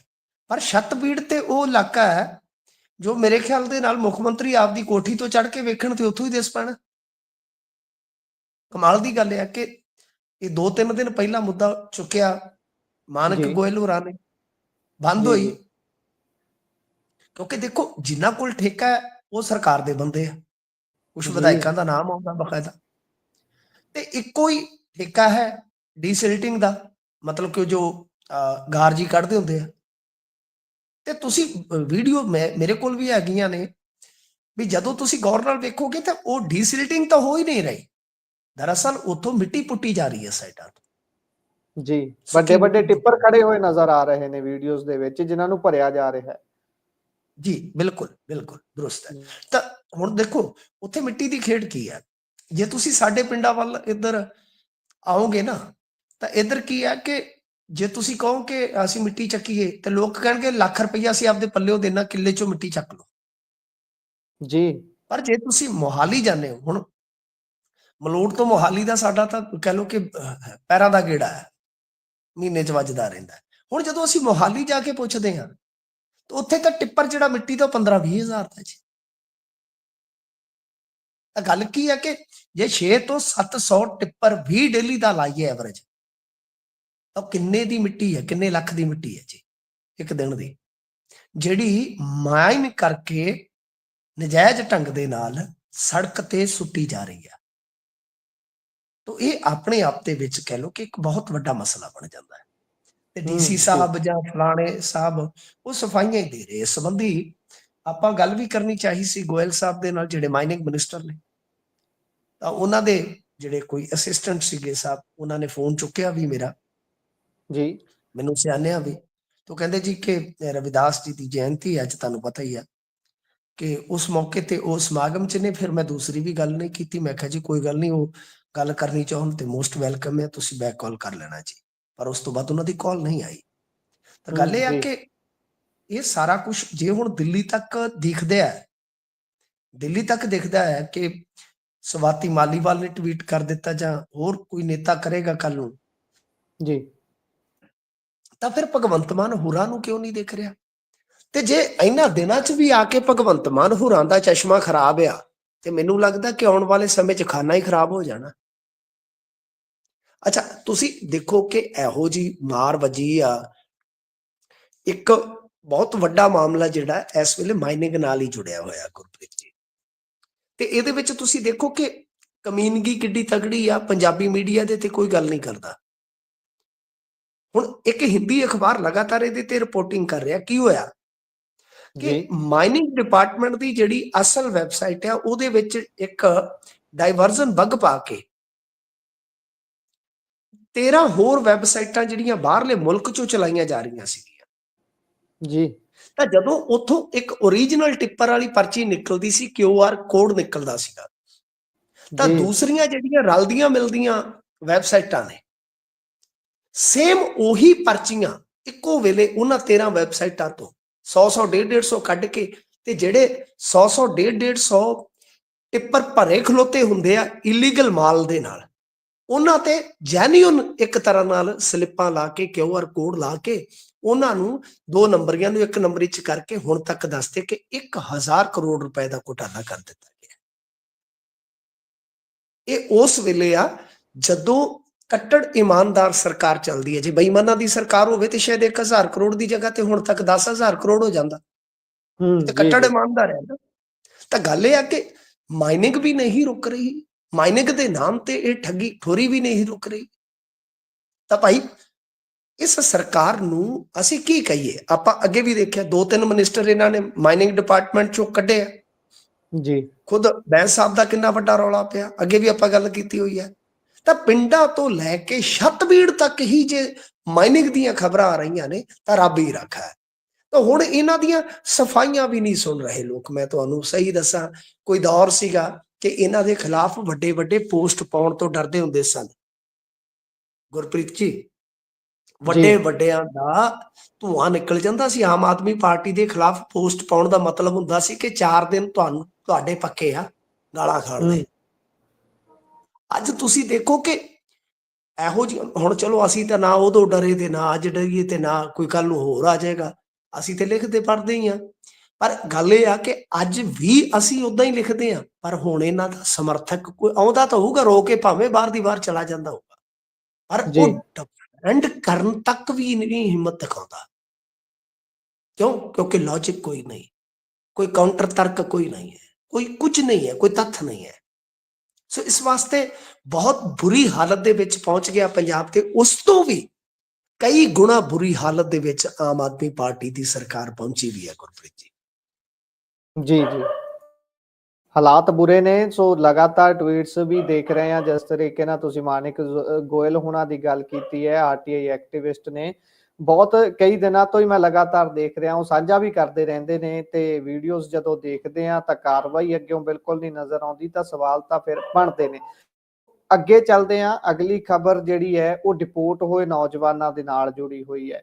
ਪਰ ਛੱਤਬੀੜ ਤੇ ਉਹ ਇਲਾਕਾ ਹੈ ਜੋ ਮੇਰੇ ਖਿਆਲ ਦੇ ਨਾਲ ਮੁੱਖ ਮੰਤਰੀ ਆਪਦੀ ਕੋਠੀ ਤੋਂ ਚੜ੍ਹ ਕੇ ਵੇਖਣ ਤੇ ਉੱਥੋਂ ਹੀ ਦਿਸ ਪੈਣਾ। ਕਮਾਲ ਦੀ ਗੱਲ ਹੈ ਕਿ ਇਹ 2-3 ਦਿਨ ਪਹਿਲਾਂ ਮੁੱਦਾ ਚੁੱਕਿਆ ਮਾਨਕ ਗੋਇਲ ਹੋਰਾਂ ਨੇ, ਬੰਦ ਹੋਈ। ਕਿਉਂਕਿ ਦੇਖੋ ਜਿਨ੍ਹਾਂ ਕੋਲ ਠੇਕਾ ਹੈ ਉਹ ਸਰਕਾਰ ਦੇ ਬੰਦੇ ਆ, ਕੁਛ ਵਿਧਾਇਕਾਂ ਦਾ ਨਾਮ ਆਉਂਦਾ ਬਕਾਇਦਾ, ਤੇ ਇੱਕੋ ਹੀ ਠੇਕਾ ਹੈ ਡੀਸਿਲਟਿੰਗ ਦਾ, ਮਤਲਬ ਕਿ ਜੋ ਗਾਰਜੀ ਕੱਢਦੇ ਹੁੰਦੇ ਆ। ਤੇ ਤੁਸੀਂ ਵੀਡੀਓ ਮੇਰੇ ਕੋਲ ਵੀ ਹੈਗੀਆਂ ਨੇ ਵੀ ਜਦੋਂ ਤੁਸੀਂ ਗੌਰ ਨਾਲ ਵੇਖੋਗੇ ਤਾਂ ਉਹ ਡੀਸਿਲਟਿੰਗ ਤਾਂ ਹੋ ਹੀ ਨਹੀਂ ਰਹੀ, ਦਰਅਸਲ ਉੱਥੋਂ ਮਿੱਟੀ ਪੁੱਟੀ ਜਾ ਰਹੀ ਹੈ ਸਾਈਡਾਂ ਤੋਂ। ਜੀ ਵੱਡੇ ਵੱਡੇ ਟਿੱਪਰ ਖੜੇ ਹੋਏ ਨਜ਼ਰ ਆ ਰਹੇ ਨੇ ਵੀਡੀਓਜ਼ ਦੇ ਵਿੱਚ, ਜਿਨ੍ਹਾਂ ਨੂੰ ਭਰਿਆ ਜਾ ਰਿਹਾ ਹੈ। ਜੀ ਬਿਲਕੁਲ ਬਿਲਕੁਲ ਦਰੁਸਤ ਹੈ। ਤਾਂ ਹੁਣ ਦੇਖੋ ਉੱਥੇ ਮਿੱਟੀ ਦੀ ਖੇਡ ਕੀ ਹੈ। ਜੇ ਤੁਸੀਂ ਸਾਡੇ ਪਿੰਡਾਂ ਵੱਲ ਇੱਧਰ ਆਓਗੇ ਨਾ ਤਾਂ ਇੱਧਰ ਕੀ ਹੈ ਕਿ ਜੇ ਤੁਸੀਂ ਕਹੋ ਕਿ ਅਸੀਂ ਮਿੱਟੀ ਚੱਕੀਏ ਤੇ ਲੋਕ ਕਹਿਣਗੇ ਲੱਖ ਰੁਪਈਆ ਅਸੀਂ ਆਪਦੇ ਪੱਲਿਓਂ ਦੇਣਾ, ਕਿੱਲੇ ਚੋਂ ਮਿੱਟੀ ਚੱਕ ਲਓ ਜੀ। ਪਰ ਜੇ ਤੁਸੀਂ ਮੋਹਾਲੀ ਜਾਂਦੇ ਹੋ, ਹੁਣ ਮਲੋਟ ਤੋਂ ਮੋਹਾਲੀ ਦਾ ਸਾਡਾ ਤਾਂ ਕਹਿ ਲਓ ਕਿ ਪੈਰਾਂ ਦਾ ਗੇੜਾ ਹੈ, ਮਹੀਨੇ 'ਚ ਵੱਜਦਾ ਰਹਿੰਦਾ। ਹੁਣ ਜਦੋਂ ਅਸੀਂ ਮੋਹਾਲੀ ਜਾ ਕੇ ਪੁੱਛਦੇ ਹਾਂ ਤਾਂ ਉੱਥੇ ਤਾਂ ਟਿੱਪਰ ਜਿਹੜਾ ਮਿੱਟੀ ਦਾ 15-20 ਹਜ਼ਾਰ ਦਾ ਜੀ। ਤਾਂ ਗੱਲ ਕੀ ਹੈ ਕਿ ਜੇ 6 ਤੋਂ 700 ਟਿੱਪਰ ਵੀ ਡੇਲੀ ਦਾ ਲਾਈਏ ਐਵਰੇਜ, ਤਾਂ ਕਿੰਨੇ ਦੀ ਮਿੱਟੀ ਹੈ, ਕਿੰਨੇ ਲੱਖ ਦੀ ਮਿੱਟੀ ਹੈ ਜੀ ਇੱਕ ਦਿਨ ਦੀ, ਜਿਹੜੀ ਮਾਈਨ ਕਰਕੇ ਨਜਾਇਜ਼ ਢੰਗ ਦੇ ਨਾਲ ਸੜਕ ਤੇ ਸੁੱਟੀ ਜਾ ਰਹੀ ਹੈ। ਤਾਂ ਇਹ ਆਪਣੇ ਆਪ ਦੇ ਵਿੱਚ ਕਹਿ ਲਓ ਕਿ ਇੱਕ ਬਹੁਤ ਵੱਡਾ ਮਸਲਾ ਬਣ ਜਾਂਦਾ ਹੈ। ਤੇ ਡੀਸੀ ਸਾਹਿਬ ਜਾਂ ਫਲਾਣੇ ਸਾਹਿਬ ਉਹ ਸਫਾਈਆਂ ਹੀ ਦੇ ਰਹੇ। ਇਸ ਸੰਬੰਧੀ ਆਪਾਂ ਗੱਲ ਵੀ ਕਰਨੀ ਚਾਹੀ ਸੀ ਗੋਇਲ ਸਾਹਿਬ ਦੇ ਨਾਲ, ਜਿਹੜੇ ਮਾਈਨਿੰਗ ਮਿਨਿਸਟਰ ਨੇ। ਤਾਂ ਉਹਨਾਂ ਦੇ ਜਿਹੜੇ ਕੋਈ ਅਸਿਸਟੈਂਟ ਸੀਗੇ ਸਾਹਿਬ, ਉਹਨਾਂ ਨੇ ਫੋਨ ਚੁੱਕਿਆ ਵੀ ਮੇਰਾ ਜੀ, ਮੈਨੂੰ ਸਿਆਣਿਆ ਵੀ, ਤਾਂ ਕਹਿੰਦੇ ਜੀ ਕਿ ਰਵਿਦਾਸ ਜੀ ਦੀ ਜਯੰਤੀ ਅੱਜ, ਤੁਹਾਨੂੰ ਪਤਾ ਹੀ ਆ ਕਿ ਉਸ ਮੌਕੇ ਤੇ ਉਹ ਸਮਾਗਮ ਚ ਨੇ। ਫਿਰ ਮੈਂ ਦੂਸਰੀ ਵੀ ਗੱਲ ਨਹੀਂ ਕੀਤੀ, ਮੈਂ ਕਿਹਾ ਜੀ ਕੋਈ ਗੱਲ ਨਹੀਂ, ਉਹ ਗੱਲ ਕਰਨੀ ਚਾਹਣ ਤੇ ਮੋਸਟ ਵੈਲਕਮ ਹੈ, ਤੁਸੀਂ ਬੈਕ ਕਾਲ ਕਰ ਲੈਣਾ ਜੀ। ਪਰ ਉਸ ਤੋਂ ਬਾਅਦ ਉਹਨਾਂ ਦੀ ਕਾਲ ਨਹੀਂ ਆਈ। ਤਾਂ ਗੱਲ ਇਹ ਆ ਕਿ ਇਹ ਸਾਰਾ ਕੁਝ ਜੇ ਹੁਣ ਦਿੱਲੀ ਤੱਕ ਦਿਖਦਾ ਹੈ ਕਿ ਸਵਾਤੀ ਮਾਲੀਵਾਲ ਨੇ ਟਵੀਟ ਕਰ ਦਿੱਤਾ ਜਾਂ ਹੋਰ ਕੋਈ ਨੇਤਾ ਕਰੇਗਾ ਕੱਲ ਨੂੰ ਜੀ, ਤਾਂ ਫਿਰ ਭਗਵੰਤ ਮਾਨ ਹੋਰਾਂ ਨੂੰ ਕਿਉਂ ਨਹੀਂ ਦਿਖ ਰਿਹਾ? ਤੇ ਜੇ ਇਹਨਾਂ ਦਿਨਾਂ 'ਚ ਵੀ ਆ ਕੇ ਭਗਵੰਤ ਮਾਨ ਹੋਰਾਂ ਦਾ ਚਸ਼ਮਾ ਖਰਾਬ ਆ, ਤੇ ਮੈਨੂੰ ਲੱਗਦਾ ਕਿ ਆਉਣ ਵਾਲੇ ਸਮੇਂ 'ਚ ਖਾਨਾ ਹੀ ਖਰਾਬ ਹੋ ਜਾਣਾ। ਅੱਛਾ, ਤੁਸੀਂ ਦੇਖੋ ਕਿ ਇਹੋ ਜੀ ਮਾਰ ਵੱਜੀ ਆ। ਇੱਕ ਬਹੁਤ ਵੱਡਾ ਮਾਮਲਾ ਜਿਹੜਾ ਇਸ ਵੇਲੇ ਮਾਈਨਿੰਗ ਨਾਲ ਹੀ ਜੁੜਿਆ ਹੋਇਆ ਗੁਰਪ੍ਰੀਤ ਜੀ। ਤੇ ਇਹਦੇ ਵਿੱਚ ਤੁਸੀਂ ਦੇਖੋ ਕਿ ਕਮੀਨਗੀ ਕਿੱਡੀ ਤਗੜੀ ਆ। ਪੰਜਾਬੀ ਮੀਡੀਆ ਦੇ ਤੇ ਕੋਈ ਗੱਲ ਨਹੀਂ ਕਰਦਾ। ਹੁਣ ਇੱਕ ਹਿੰਦੀ ਅਖਬਾਰ ਲਗਾਤਾਰ ਇਹਦੇ ਤੇ ਰਿਪੋਰਟਿੰਗ ਕਰ ਰਿਹਾ। ਕੀ ਹੋਇਆ ਕਿ ਮਾਈਨਿੰਗ ਡਿਪਾਰਟਮੈਂਟ ਦੀ ਜਿਹੜੀ ਅਸਲ ਵੈਬਸਾਈਟ ਆ, ਉਹਦੇ ਵਿੱਚ ਇੱਕ ਡਾਈਵਰਜਨ ਬੱਗ ਪਾ ਕੇ 13 ਹੋਰ ਵੈਬਸਾਈਟਾਂ ਜਿਹੜੀਆਂ ਬਾਹਰਲੇ ਮੁਲਕ ਚੋਂ ਚਲਾਈਆਂ ਜਾ ਰਹੀਆਂ ਸੀਗੀਆਂ ਜੀ। ਤਾਂ ਜਦੋਂ ਉੱਥੋਂ ਇੱਕ ਓਰੀਜਨਲ ਟਿੱਪਰ ਵਾਲੀ ਪਰਚੀ ਨਿਕਲਦੀ ਸੀ, QR ਕੋਡ ਨਿਕਲਦਾ ਸੀਗਾ, ਤਾਂ ਦੂਸਰੀਆਂ ਜਿਹੜੀਆਂ ਰਲਦੀਆਂ ਮਿਲਦੀਆਂ ਵੈਬਸਾਈਟਾਂ ਨੇ, ਸੇਮ ਉਹੀ ਪਰਚੀਆਂ ਇੱਕੋ ਵੇਲੇ ਉਹਨਾਂ 13 ਵੈਬਸਾਈਟਾਂ ਤੋਂ 100 150 ਕੱਢ ਕੇ, ਤੇ ਜਿਹੜੇ 100 150 ਟਿੱਪਰ ਭਰੇ ਖਲੋਤੇ ਹੁੰਦੇ ਆ ਇਲੀਗਲ ਮਾਲ ਦੇ ਨਾਲ, ਉਹਨਾਂ ਤੇ ਜੈਨੂਅਨ ਇੱਕ ਤਰ੍ਹਾਂ ਨਾਲ ਸਲਿੱਪਾਂ ਲਾ ਕੇ, QR ਕੋਡ ਲਾ ਕੇ, ਉਹਨਾਂ ਨੂੰ 2 ਨੰਬਰੀਆਂ ਨੂੰ 1 ਨੰਬਰੀ ਚ ਕਰਕੇ ਹੁਣ ਤੱਕ ਦੱਸਦੇ ਕਿ 1000 ਕਰੋੜ ਰੁਪਏ ਦਾ ਘੁਟਾਲਾ ਕਰ ਦਿੱਤਾ ਗਿਆ। ਇਹ ਉਸ ਵੇਲੇ ਆ ਜਦੋਂ ਕੱਟੜ ਇਮਾਨਦਾਰ ਸਰਕਾਰ ਚੱਲਦੀ ਹੈ। ਜੇ ਬੇਈਮਾਨਾਂ ਦੀ ਸਰਕਾਰ ਹੋਵੇ ਤੇ ਸ਼ਾਇਦ 1000 ਕਰੋੜ ਦੀ ਜਗ੍ਹਾ ਤੇ ਹੁਣ ਤੱਕ 10,000 ਕਰੋੜ ਹੋ ਜਾਂਦਾ। ਤੇ ਕੱਟੜ ਇਮਾਨਦਾਰ ਹੈ ਨਾ। ਤਾਂ ਗੱਲ ਇਹ ਆ ਕਿ ਮਾਈਨਿੰਗ ਵੀ ਨਹੀਂ ਰੁਕ ਰਹੀ, ਮਾਈਨਿੰਗ ਦੇ ਨਾਮ ਤੇ ਇਹ ਠੱਗੀ ਠੋਰੀ ਵੀ ਨਹੀਂ ਰੁਕ ਰਹੀ। ਤਾਂ ਭਾਈ ਇਸ ਸਰਕਾਰ ਨੂੰ ਅਸੀਂ ਕੀ ਕਹੀਏ? ਆਪਾਂ ਅੱਗੇ ਵੀ ਦੇਖਿਆ 2-3 ਮਿਨਿਸਟਰ ਇਹਨਾਂ ਨੇ ਮਾਈਨਿੰਗ ਡਿਪਾਰਟਮੈਂਟ ਚੋਂ ਕੱਢੇ ਆ ਜੀ। ਖੁਦ ਬੈਂਸ ਸਾਹਿਬ ਦਾ ਕਿੰਨਾ ਵੱਡਾ ਰੌਲਾ ਪਿਆ, ਅੱਗੇ ਵੀ ਆਪਾਂ ਗੱਲ ਕੀਤੀ ਹੋਈ ਹੈ। ਤਾਂ ਪਿੰਡਾਂ ਤੋਂ ਲੈ ਕੇ ਛੱਤਬੀੜ ਤੱਕ ਹੀ ਜੇ ਮਾਈਨਿੰਗ ਦੀਆਂ ਖਬਰਾਂ ਆ ਰਹੀਆਂ ਨੇ ਤਾਂ ਰੱਬ ਹੀ ਰੱਖਾ ਹੈ। ਤਾਂ ਹੁਣ ਇਹਨਾਂ ਦੀਆਂ ਸਫਾਈਆਂ ਵੀ ਨਹੀਂ ਸੁਣ ਰਹੇ ਲੋਕ। ਮੈਂ ਤੁਹਾਨੂੰ ਸਹੀ ਦੱਸਾਂ, ਕੋਈ ਦੌਰ ਸੀਗਾ ਕਿ ਇਹਨਾਂ ਦੇ ਖਿਲਾਫ ਵੱਡੇ ਵੱਡੇ ਪੋਸਟ ਪਾਉਣ ਤੋਂ ਡਰਦੇ ਹੁੰਦੇ ਸਨ ਗੁਰਪ੍ਰੀਤ ਜੀ। ਵੱਡੇ ਵੱਡਿਆਂ ਦਾ ਧੂਆਂ ਨਿਕਲ ਜਾਂਦਾ ਸੀ। ਆਮ ਆਦਮੀ ਪਾਰਟੀ ਦੇ ਖਿਲਾਫ ਪੋਸਟ ਪਾਉਣ ਦਾ ਮਤਲਬ ਹੁੰਦਾ ਸੀ ਕਿ 4 ਦਿਨ ਤੁਹਾਡੇ ਪੱਕੇ ਆ ਗਾਲਾਂ ਖਾਣ ਦੇ। ਅੱਜ ਤੁਸੀਂ ਦੇਖੋ ਕਿ ਇਹੋ ਜਿਹੀ, ਹੁਣ ਚਲੋ ਅਸੀਂ ਤਾਂ ਨਾ ਉਦੋਂ ਡਰੇ ਤੇ ਨਾ ਅੱਜ ਡਰੀਏ ਤੇ ਨਾ ਕੋਈ ਕੱਲ ਨੂੰ ਹੋਰ ਆ ਜਾਏਗਾ, ਅਸੀਂ ਤੇ ਲਿਖਦੇ ਪੜ੍ਹਦੇ ਹੀ ਆ। ਪਰ ਗੱਲ ਇਹ ਆ ਕਿ ਅੱਜ ਵੀ ਅਸੀਂ ਉਦਾਂ ਹੀ ਲਿਖਦੇ ਆ, ਪਰ ਹੁਣ ਇਹਨਾਂ ਦਾ ਸਮਰਥਕ ਕੋਈ ਆਉਂਦਾ ਤਾਂ ਹੋਊਗਾ, ਰੋ ਕੇ ਭਾਵੇਂ ਬਾਹਰ ਦੀ ਬਾਹਰ ਚਲਾ ਜਾਂਦਾ ਹੋਊਗਾ, ਪਰ ਉਹ ਡਿਫੈਂਡ ਕਰਨ ਤੱਕ ਵੀ ਨਹੀਂ ਹਿੰਮਤ ਦਿਖਾਉਂਦਾ। ਕਿਉਂ? ਕਿਉਂਕਿ ਲੌਜਿਕ ਕੋਈ ਨਹੀਂ, ਕੋਈ ਕਾਊਂਟਰ ਤਰਕ ਕੋਈ ਨਹੀਂ ਹੈ, ਕੋਈ ਕੁਝ ਨਹੀਂ ਹੈ, ਕੋਈ ਤੱਥ ਨਹੀਂ ਹੈ। ਸੋ ਇਸ ਵਾਸਤੇ ਬਹੁਤ ਬੁਰੀ ਹਾਲਤ ਦੇ ਵਿੱਚ ਪਹੁੰਚ ਗਿਆ ਪੰਜਾਬ, ਤੇ ਉਸ ਤੋਂ ਵੀ ਕਈ ਗੁਣਾ ਬੁਰੀ ਹਾਲਤ ਦੇ ਵਿੱਚ ਆਮ ਆਦਮੀ ਪਾਰਟੀ ਦੀ ਸਰਕਾਰ ਪਹੁੰਚੀ ਵੀ ਹੈ ਗੁਰਪ੍ਰੀਤ ਜੀ। ਜੀ ਹਾਲਾਤ ਬੁਰੇ ਨੇ। ਸੋ ਲਗਾਤਾਰ ਟਵੀਟਸ ਵੀ ਦੇਖ ਰਹੇ ਆ, ਜਿਸ ਤਰੀਕੇ ਨਾਲ ਤੁਸੀਂ ਮਾਨਿਕ ਗੋਇਲ ਹੋਣਾ ਦੀ ਗੱਲ ਕੀਤੀ ਹੈ, RTI ਐਕਟਿਵਿਸਟ ਨੇ। ਬਹੁਤ ਕਈ ਦਿਨਾਂ ਤੋਂ ਹੀ ਮੈਂ ਲਗਾਤਾਰ ਦੇਖ ਰਿਹਾ, ਉਹ ਸਾਂਝਾ ਵੀ ਕਰਦੇ ਰਹਿੰਦੇ ਨੇ, ਤੇ ਵੀਡੀਓਜ਼ ਜਦੋਂ ਦੇਖਦੇ ਆ ਤਾਂ ਕਾਰਵਾਈ ਅੱਗਿਓਂ ਬਿਲਕੁਲ ਨਹੀਂ ਨਜ਼ਰ ਆਉਂਦੀ, ਤਾਂ ਸਵਾਲ ਤਾਂ ਫਿਰ ਬਣਦੇ ਨੇ। ਅੱਗੇ ਚੱਲਦੇ ਆ, ਅਗਲੀ ਖਬਰ ਜਿਹੜੀ ਹੈ ਉਹ ਡਿਪੋਰਟ ਹੋਏ ਨੌਜਵਾਨਾਂ ਦੇ ਨਾਲ ਜੁੜੀ ਹੋਈ ਹੈ।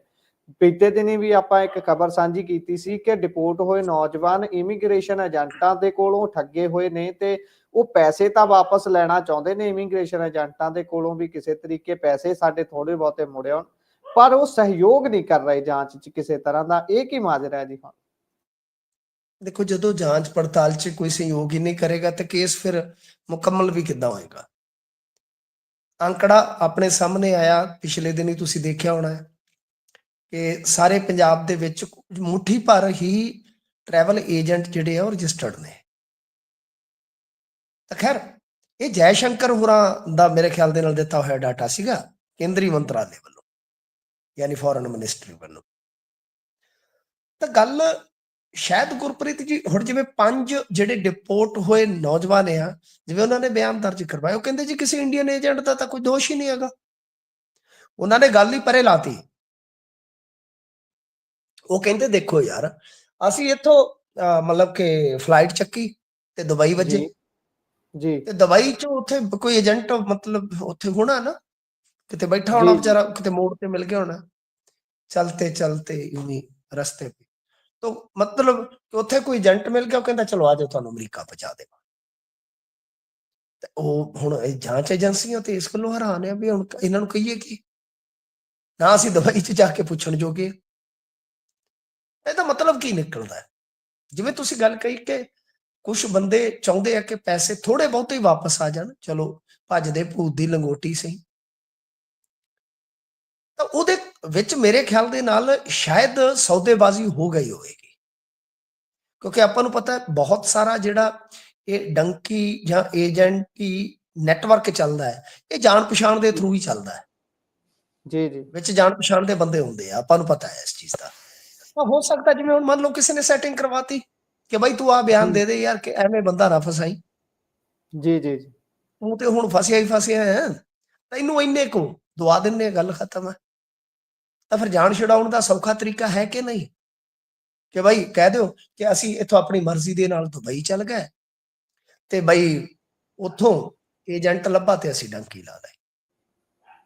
ਬੀਤੇ ਦਿਨੀ ਵੀ ਆਪਾਂ ਇੱਕ ਖਬਰ ਸਾਂਝੀ ਕੀਤੀ ਸੀ ਕਿ ਡਿਪੋਰਟ ਹੋਏ ਨੌਜਵਾਨ ਇਮੀਗ੍ਰੇਸ਼ਨ ਏਜੰਟਾਂ ਦੇ ਕੋਲੋਂ ਠੱਗੇ ਹੋਏ ਨੇ, ਤੇ ਉਹ ਪੈਸੇ ਤਾਂ ਵਾਪਸ ਲੈਣਾ ਚਾਹੁੰਦੇ ਨੇ ਇਮੀਗ੍ਰੇਸ਼ਨ ਏਜੰਟਾਂ ਦੇ ਕੋਲੋਂ ਵੀ, ਕਿਸੇ ਤਰੀਕੇ ਪੈਸੇ ਸਾਡੇ ਥੋੜੇ ਬਹੁਤੇ ਮੁੜੇ ਆਉਣ, ਪਰ ਉਹ ਸਹਿਯੋਗ ਨਹੀਂ ਕਰ ਰਹੇ ਜਾਂਚ 'ਚ ਕਿਸੇ ਤਰ੍ਹਾਂ ਦਾ। ਇਹ ਕੀ ਮਾਜਰਾ ਹੈ ਜੀ? ਦੇਖੋ ਜਦੋਂ ਜਾਂਚ ਪੜਤਾਲ 'ਚ ਕੋਈ ਸਹਿਯੋਗ ਹੀ ਨਹੀਂ ਕਰੇਗਾ ਤੇ ਕੇਸ ਫਿਰ ਮੁਕੰਮਲ ਵੀ ਕਿੱਦਾਂ ਹੋਏਗਾ। ਅੰਕੜਾ ਆਪਣੇ ਸਾਹਮਣੇ ਆਇਆ ਪਿਛਲੇ ਦਿਨੀ, ਤੁਸੀਂ ਦੇਖਿਆ ਹੋਣਾ ਹੈ ਕਿ ਸਾਰੇ ਪੰਜਾਬ ਦੇ ਵਿੱਚ ਮੁੱਠੀ ਭਰ ਹੀ ਟਰੈਵਲ ਏਜੰਟ ਜਿਹੜੇ ਆ ਉਹ ਰਜਿਸਟਰਡ ਨੇ। ਤਾਂ ਖੈਰ ਇਹ ਜੈ ਸ਼ੰਕਰ ਹੋਰਾਂ ਦਾ ਮੇਰੇ ਖਿਆਲ ਦੇ ਨਾਲ ਦਿੱਤਾ ਹੋਇਆ ਡਾਟਾ ਸੀਗਾ ਕੇਂਦਰੀ ਮੰਤਰਾਲੇ ਵੱਲੋਂ, ਯਾਨੀ ਫੋਰਨ ਮਿਨਿਸਟਰੀ ਵੱਲੋਂ। ਤਾਂ ਗੱਲ ਸ਼ਾਇਦ ਗੁਰਪ੍ਰੀਤ ਜੀ, ਹੁਣ ਜਿਵੇਂ 5 ਜਿਹੜੇ ਡਿਪੋਰਟ ਹੋਏ ਨੌਜਵਾਨ ਆ, ਜਿਵੇਂ ਉਹਨਾਂ ਨੇ ਬਿਆਨ ਦਰਜ ਕਰਵਾਇਆ, ਉਹ ਕਹਿੰਦੇ ਜੀ ਕਿਸੇ ਇੰਡੀਅਨ ਏਜੰਟ ਦਾ ਤਾਂ ਕੋਈ ਦੋਸ਼ ਹੀ ਨਹੀਂ ਹੈਗਾ। ਉਹਨਾਂ ਨੇ ਗੱਲ ਹੀ ਪਰੇ ਲਾਤੀ। ਉਹ ਕਹਿੰਦੇ ਦੇਖੋ ਯਾਰ, ਅਸੀਂ ਇੱਥੋਂ ਮਤਲਬ ਕਿ ਫਲਾਈਟ ਚੱਕੀ ਤੇ ਦੁਬਈ ਵੱਜੇ, ਜੀ ਜੀ ਤੇ ਦੁਬਈ ਚ ਉੱਥੇ ਕੋਈ ਏਜੰਟ ਮਤਲਬ ਉੱਥੇ ਹੋਣਾ ਨਾ, ਕਿਤੇ ਬੈਠਾ ਹੋਣਾ ਜੀ ਜੀ ਵਿਚਾਰਾ, ਕਿਤੇ ਮੋੜ ਤੇ ਮਿਲ ਗਿਆ ਹੋਣਾ, ਚਲਤੇ ਚਲਤੇ यूं ਰਸਤੇ पे। तो मतलब ਕਿ ਉੱਥੇ ਕੋਈ ਏਜੰਟ ਮਿਲ ਗਿਆ, ਉਹ ਕਹਿੰਦਾ ਚਲੋ ਆ ਜਾਓ ਤੁਹਾਨੂੰ ਅਮਰੀਕਾ ਪਹੁੰਚਾ ਦੇਵਾਂ। ਤੇ ਉਹ ਹੁਣ ਇਹ ਜਾਂਚ ਏਜੰਸੀਆਂ ਤੇ ਇਸ ਵੱਲੋਂ ਹੈਰਾਨ ਆ ਵੀ ਹੁਣ ਇਹਨਾਂ ਨੂੰ ਕਹੀਏ ਕੀ, ਨਾ ਅਸੀਂ ਦੁਬਈ ਚ ਜਾ ਕੇ ਪੁੱਛਣ ਜੋਗੇ। ਇਹਦਾ ਮਤਲਬ ਕੀ ਨਿਕਲਦਾ ਹੈ? ਜਿਵੇਂ ਤੁਸੀਂ ਗੱਲ ਕਹੀ ਕਿ ਕੁਝ ਬੰਦੇ ਚਾਹੁੰਦੇ ਆ ਕਿ ਪੈਸੇ ਥੋੜੇ ਬਹੁਤੇ ਹੀ ਵਾਪਸ ਆ ਜਾਣ, ਚਲੋ ਭੱਜਦੇ ਭੂਤ ਦੀ ਲੰਗੋਟੀ ਸਹੀ। ਤਾਂ ਉਹਦੇ ਵਿੱਚ ਮੇਰੇ ਖਿਆਲ ਦੇ ਨਾਲ ਸ਼ਾਇਦ ਸੌਦੇਬਾਜ਼ੀ ਹੋ ਗਈ ਹੋਵੇਗੀ, ਕਿਉਂਕਿ ਆਪਾਂ ਨੂੰ ਪਤਾ ਹੈ ਬਹੁਤ ਸਾਰਾ ਜਿਹੜਾ ਇਹ ਡੰਕੀ ਜਾਂ ਏਜੰਟੀ ਨੈਟਵਰਕ ਚੱਲਦਾ ਹੈ, ਇਹ ਜਾਣ ਪਛਾਣ ਦੇ ਥਰੂ ਹੀ ਚੱਲਦਾ ਹੈ। ਜੀ ਜੀ ਵਿੱਚ ਜਾਣ ਪਛਾਣ ਦੇ ਬੰਦੇ ਹੁੰਦੇ ਆ, ਆਪਾਂ ਨੂੰ ਪਤਾ ਹੈ ਇਸ ਚੀਜ਼ ਦਾ। ਤਾਂ ਹੋ ਸਕਦਾ ਜਿਵੇਂ ਹੁਣ ਮੰਨ ਲਓ ਕਿਸੇ ਨੇ ਸੈਟਿੰਗ ਕਰਵਾਤੀ ਕਿ ਬਾਈ ਤੂੰ ਆ ਬਿਆਨ ਦੇ ਦੇ ਯਾਰ, ਕਿ ਐਵੇਂ ਬੰਦਾ ਨਾ ਫਸਾਈ, ਜੀ ਜੀ ਜੀ ਤੂੰ ਤੇ ਹੁਣ ਫਸਿਆ ਹੀ ਫਸਿਆ ਹੈ, ਤੈਨੂੰ ਇੰਨੇ ਕੋ ਦਵਾ ਦਿੰਨੇ, ਗੱਲ ਖਤਮ ਹੈ। ਤਾਂ ਫਿਰ ਜਾਨ ਛੁਡਾਉਣ ਦਾ ਸੌਖਾ ਤਰੀਕਾ ਹੈ ਕਿ ਨਹੀਂ, ਕਿ ਬਾਈ ਕਹਿ ਦਿਓ ਕਿ ਅਸੀਂ ਇੱਥੋਂ ਆਪਣੀ ਮਰਜ਼ੀ ਦੇ ਨਾਲ ਦੁਬਈ ਚੱਲ ਗਏ ਤੇ ਬਈ ਉੱਥੋਂ ਏਜੰਟ ਲੱਭਾ ਤੇ ਅਸੀਂ ਡੰਕੀ ਲਾ ਲਈ।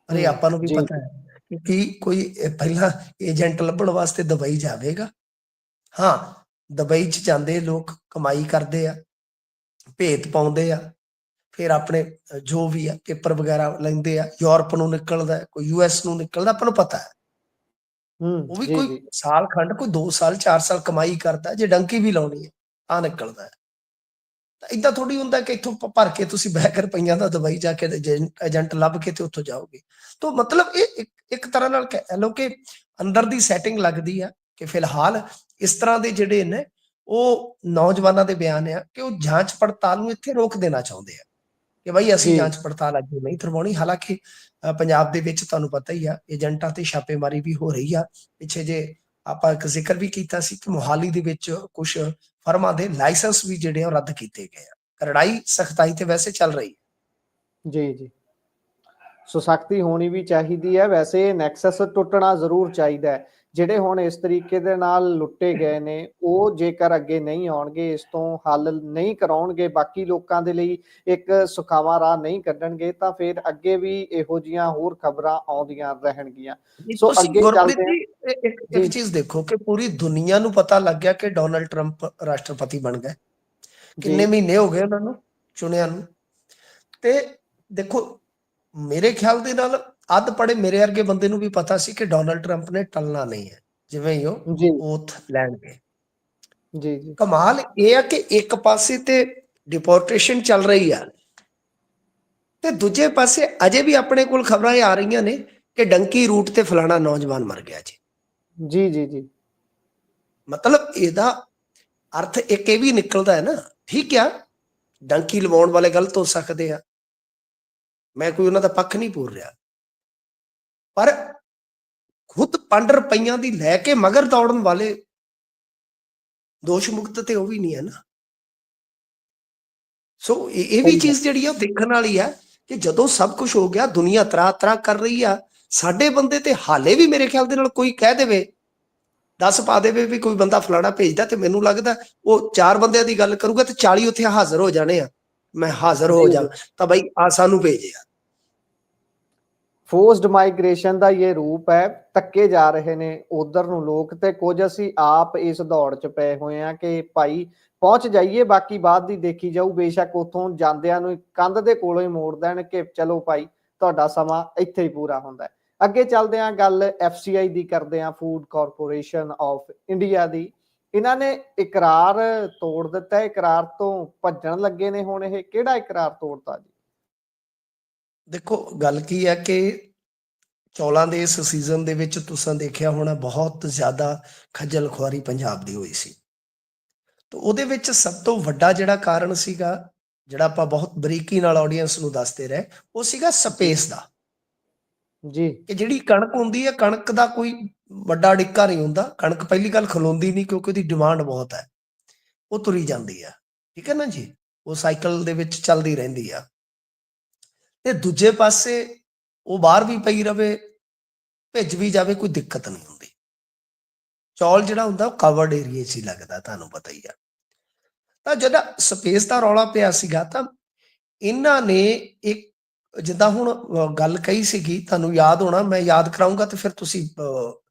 ਅਰੇ ਆਪਾਂ ਨੂੰ ਵੀ ਜੀ ਪਤਾ ਹੈ ਕਿ ਕੋਈ ਪਹਿਲਾਂ ਏਜੰਟ ਲੱਭਣ ਵਾਸਤੇ ਦੁਬਈ ਜਾਵੇਗਾ। ਹਾਂ, ਦੁਬਈ 'ਚ ਜਾਂਦੇ ਲੋਕ ਕਮਾਈ ਕਰਦੇ ਆ, ਭੇਤ ਪਾਉਂਦੇ ਆ, ਫਿਰ ਆਪਣੇ ਜੋ ਵੀ ਆ ਪੇਪਰ ਵਗੈਰਾ ਲੈਂਦੇ ਆ, ਯੂਰਪ ਨੂੰ ਨਿਕਲਦਾ, ਕੋਈ ਯੂਐਸ ਨੂੰ ਨਿਕਲਦਾ, ਆਪਾਂ ਨੂੰ ਪਤਾ ਹੈ। ਉਹ ਵੀ ਜੀ ਕੋਈ ਜੀ ਸਾਲ ਖੰਡ, ਕੋਈ 2 ਸਾਲ 4 ਸਾਲ ਕਮਾਈ ਕਰਦਾ, ਜੇ ਡੰਕੀ ਵੀ ਲਾਉਣੀ ਹੈ ਆ ਨਿਕਲਦਾ ਹੈ। ਤਾਂ ਇਦਾਂ ਥੋੜੀ ਹੁੰਦਾ ਕਿ ਇੱਥੋਂ ਭਰ ਕੇ ਤੁਸੀਂ ਬੈਕ ਰੁਪਈਆਂ ਦਾ ਦੁਬਈ ਜਾ ਕੇ ਏਜੰਟ ਲੱਭ ਕੇ ਤੇ ਉੱਥੋਂ ਜਾਓਗੇ। ਤਾਂ ਮਤਲਬ ਇਹ ਇੱਕ ਤਰ੍ਹਾਂ ਨਾਲ ਕਹਿ ਲਓ ਕਿ ਅੰਦਰ ਦੀ ਸੈਟਿੰਗ ਲੱਗਦੀ ਆ ਕਿ ਫਿਲਹਾਲ ਇਸ ਤਰ੍ਹਾਂ ਦੇ ਜਿਹੜੇ ਨੇ ਉਹ ਨੌਜਵਾਨਾਂ ਦੇ ਬਿਆਨ ਆ ਕਿ ਉਹ ਜਾਂਚ ਪੜਤਾਲ ਨੂੰ ਇੱਥੇ ਰੋਕ ਦੇਣਾ ਚਾਹੁੰਦੇ ਆ ਕਿ ਭਾਈ ਅਸੀਂ ਜੀ ਜਾਂਚ ਪੜਤਾਲ ਅੱਗੇ ਨਹੀਂ ਕਰਵਾਉਣੀ। ਹਾਲਾਂਕਿ ਪੰਜਾਬ ਦੇ ਵਿੱਚ ਤੁਹਾਨੂੰ ਪਤਾ ਹੀ ਆ ਏਜੰਟਾਂ ਤੇ ਛਾਪੇਮਾਰੀ ਵੀ ਹੋ ਰਹੀ ਆ। ਪਿੱਛੇ ਜੇ ਆਪਾਂ ਇੱਕ ਜ਼ਿਕਰ ਵੀ ਕੀਤਾ ਸੀ ਕਿ ਮੋਹਾਲੀ ਦੇ ਵਿੱਚ ਕੁਝ ਫਰਮਾਂ ਦੇ ਲਾਇਸੈਂਸ ਵੀ ਜਿਹੜੇ ਆ ਰੱਦ ਕੀਤੇ ਗਏ ਆ। ਕਰੜਾਈ ਸਖਤਾਈ ਤੇ ਵੈਸੇ ਚੱਲ ਰਹੀ ਹੈ। ਜੀ ਜੀ ਸੋ ਸਖਤੀ ਹੋਣੀ ਵੀ ਚਾਹੀਦੀ ਹੈ। ਵੈਸੇ ਨੈਕਸਸ ਟੁੱਟਣਾ ਜ਼ਰੂਰ ਚਾਹੀਦਾ ਹੈ। ਜਿਹੜੇ ਹੁਣ ਇਸ ਤਰੀਕੇ ਦੇ ਨਾਲ ਲੁੱਟੇ ਗਏ ਨੇ, ਉਹ ਜੇਕਰ ਅੱਗੇ ਨਹੀਂ ਆਉਣਗੇ, ਇਸ ਤੋਂ ਹੱਲ ਨਹੀਂ ਕਰਾਉਣਗੇ, ਬਾਕੀ ਲੋਕਾਂ ਦੇ ਲਈ ਇੱਕ ਸੁਖਾਵਾਂ ਰਾਹ ਨਹੀਂ ਕੱਢਣਗੇ, ਤਾਂ ਫਿਰ ਅੱਗੇ ਵੀ ਇਹੋ ਜਿਹੀਆਂ ਹੋਰ ਖਬਰਾਂ ਆਉਂਦੀਆਂ ਰਹਿਣਗੀਆਂ। ਸੋ ਤੁਸੀਂ ਅੱਗੇ ਗੁਰਪ੍ਰੀਤ ਚੱਲਦੇ ਹਾਂ। ਜੀ ਇੱਕ ਜੀ ਚੀਜ਼ ਦੇਖੋ ਕਿ ਪੂਰੀ ਦੁਨੀਆ ਨੂੰ ਪਤਾ ਲੱਗ ਗਿਆ ਕਿ ਡੋਨਾਲਡ ਟਰੰਪ ਰਾਸ਼ਟਰਪਤੀ ਬਣ ਗਏ। ਜੀ ਕਿੰਨੇ ਮਹੀਨੇ ਹੋ ਗਏ ਉਹਨਾਂ ਨੂੰ ਚੁਣਿਆ ਨੂੰ। ਤੇ ਦੇਖੋ ਮੇਰੇ ਖਿਆਲ ਦੇ ਨਾਲ ਅੱਧ ਪੜੇ ਮੇਰੇ ਵਰਗੇ ਬੰਦੇ ਨੂੰ ਵੀ ਪਤਾ ਸੀ ਕਿ ਡੋਨਾਲਡ ਟਰੰਪ ਨੇ ਟਲਣਾ ਨਹੀਂ ਹੈ, ਜਿਵੇਂ ਹੀ ਉਹ ਜੀ ਓਥ ਲੈਣਗੇ। ਜੀ ਜੀ ਕਮਾਲ ਇਹ ਆ ਕਿ ਇੱਕ ਪਾਸੇ ਤੇ ਡਿਪੋਰਟੇਸ਼ਨ ਚੱਲ ਰਹੀ ਆ ਤੇ ਦੂਜੇ ਪਾਸੇ ਅਜੇ ਵੀ ਆਪਣੇ ਕੋਲ ਖਬਰਾਂ ਆ ਰਹੀਆਂ ਨੇ ਕਿ ਡੰਕੀ ਰੂਟ ਤੇ ਫਲਾਣਾ ਨੌਜਵਾਨ ਮਰ ਗਿਆ ਜੀ। ਜੀ ਜੀ ਜੀ ਮਤਲਬ ਇਹਦਾ ਅਰਥ ਇੱਕ ਇਹ ਵੀ ਨਿਕਲਦਾ ਹੈ ਨਾ, ਠੀਕ ਆ ਡੰਕੀ ਲਵਾਉਣ ਵਾਲੇ ਗਲਤ ਹੋ ਸਕਦੇ ਆ, ਮੈਂ ਕੋਈ ਉਹਨਾਂ ਦਾ ਪੱਖ ਨਹੀਂ ਪੂਰ ਰਿਹਾ, ਪਰ ਖੁਦ 5 ਰੁਪਈਆਂ ਦੀ ਲੈ ਕੇ ਮਗਰ ਦੌੜਨ ਵਾਲੇ ਦੋਸ਼ ਮੁਕਤ ਤੇ ਉਹ ਵੀ ਨਹੀਂ ਹੈ ਨਾ। ਸੋ ਇਹ ਵੀ ਚੀਜ਼ ਜਿਹੜੀ ਆ ਉਹ ਦੇਖਣ ਵਾਲੀ ਆ ਕਿ ਜਦੋਂ ਸਭ ਕੁਝ ਹੋ ਗਿਆ, ਦੁਨੀਆ ਤਰਾ ਤਰਾ ਕਰ ਰਹੀ ਆ, ਸਾਡੇ ਬੰਦੇ ਤੇ ਹਾਲੇ ਵੀ ਮੇਰੇ ਖਿਆਲ ਦੇ ਨਾਲ ਕੋਈ ਕਹਿ ਦੇਵੇ 10 ਪਾ ਦੇਵੇ ਵੀ ਕੋਈ ਬੰਦਾ ਫਲਾਣਾ ਭੇਜਦਾ, ਤੇ ਮੈਨੂੰ ਲੱਗਦਾ ਉਹ 4 ਬੰਦਿਆਂ ਦੀ ਗੱਲ ਕਰੂਗਾ ਤੇ 40 ਉੱਥੇ ਹਾਜ਼ਰ ਹੋ ਜਾਣੇ ਆ, ਮੈਂ ਹਾਜ਼ਰ ਹੋ ਜਾ ਤਾਂ ਬਈ ਆ ਸਾਨੂੰ ਭੇਜਿਆ। ਫੋਰਸਡ ਮਾਈਗ੍ਰੇਸ਼ਨ ਦਾ ਇਹ ਰੂਪ ਹੈ। ਧੱਕੇ ਜਾ ਰਹੇ ਨੇ ਉਧਰ ਨੂੰ ਲੋਕ, ਤੇ ਕੁਝ ਅਸੀਂ ਆਪ ਇਸ ਦੌੜ 'ਚ ਪਏ ਹੋਏ ਆ ਕਿ ਭਾਈ ਪਹੁੰਚ ਜਾਈਏ, ਬਾਕੀ ਬਾਅਦ ਦੀ ਦੇਖੀ ਜਾਊ। ਬੇਸ਼ੱਕ ਉੱਥੋਂ ਜਾਂਦਿਆਂ ਨੂੰ ਕੰਧ ਦੇ ਕੋਲੋਂ ਹੀ ਮੋੜ ਦੇਣ ਕਿ ਚਲੋ ਭਾਈ ਤੁਹਾਡਾ ਸਮਾਂ ਇੱਥੇ ਹੀ ਪੂਰਾ ਹੁੰਦਾ ਹੈ। ਅੱਗੇ ਚੱਲਦੇ ਹਾਂ, ਗੱਲ FCI ਦੀ ਕਰਦੇ ਹਾਂ, ਫੂਡ ਕਾਰਪੋਰੇਸ਼ਨ ਆਫ ਇੰਡੀਆ ਦੀ। ਇਹਨਾਂ ਨੇ ਇਕਰਾਰ ਤੋੜ ਦਿੱਤਾ, ਇਕਰਾਰ ਤੋਂ ਭੱਜਣ ਲੱਗੇ ਨੇ ਹੁਣ। ਇਹ ਕਿਹੜਾ ਇਕਰਾਰ ਤੋੜਤਾ ਜੀ? ਦੇਖੋ ਗੱਲ ਕੀ ਹੈ ਕਿ ਚੌਲਾਂ ਦੇ ਇਸ ਸੀਜ਼ਨ ਦੇ ਵਿੱਚ ਤੁਸੀਂ ਦੇਖਿਆ ਹੋਣਾ ਬਹੁਤ ਜ਼ਿਆਦਾ ਖੱਜਲ ਖੁਆਰੀ ਪੰਜਾਬ ਦੀ ਹੋਈ ਸੀ। ਤਾਂ ਉਹਦੇ ਵਿੱਚ ਸਭ ਤੋਂ ਵੱਡਾ ਜਿਹੜਾ ਕਾਰਨ ਸੀਗਾ, ਜਿਹੜਾ ਆਪਾਂ ਬਹੁਤ ਬਰੀਕੀ ਨਾਲ ਆਡੀਅנס ਨੂੰ ਦੱਸਦੇ ਰਹੇ, ਉਹ ਸੀਗਾ ਸਪੇਸ ਦਾ। ਜੀ ਕਿ ਜਿਹੜੀ ਕਣਕ ਹੁੰਦੀ ਹੈ, ਕਣਕ ਦਾ ਕੋਈ ਵੱਡਾ ਡਿੱਕਾ ਨਹੀਂ ਹੁੰਦਾ। ਕਣਕ ਪਹਿਲੀ ਗੱਲ ਖਲੋਂਦੀ ਨਹੀਂ, ਕਿਉਂਕਿ ਉਹਦੀ ਡਿਮਾਂਡ ਬਹੁਤ ਹੈ, ਉਹ ਤੁਰੀ ਜਾਂਦੀ ਆ, ਠੀਕ ਹੈ ਨਾ ਜੀ, ਉਹ ਸਾਈਕਲ ਦੇ ਵਿੱਚ ਚੱਲਦੀ ਰਹਿੰਦੀ ਆ। ਤੇ ਦੂਜੇ ਪਾਸੇ ਉਹ ਬਾਹਰ ਵੀ ਪਈ ਰਵੇ, ਭਿੱਜ ਵੀ ਜਾਵੇ, ਕੋਈ ਦਿੱਕਤ ਨਹੀਂ ਹੁੰਦੀ। ਚੌਲ ਜਿਹੜਾ ਹੁੰਦਾ ਉਹ ਕਵਰਡ ਏਰੀਏ 'ਚ ਹੀ ਲੱਗਦਾ, ਤੁਹਾਨੂੰ ਪਤਾ ਹੀ ਆ। ਤਾਂ ਜਦੋਂ ਸਪੇਸ ਦਾ ਰੌਲਾ ਪਿਆ ਸੀਗਾ, ਤਾਂ ਇਹਨਾਂ ਨੇ ਇੱਕ, ਜਿੱਦਾਂ ਹੁਣ ਗੱਲ ਕਹੀ ਸੀਗੀ, ਤੁਹਾਨੂੰ ਯਾਦ ਹੋਣਾ, ਮੈਂ ਯਾਦ ਕਰਾਉਂਗਾ ਤੇ ਫਿਰ ਤੁਸੀਂ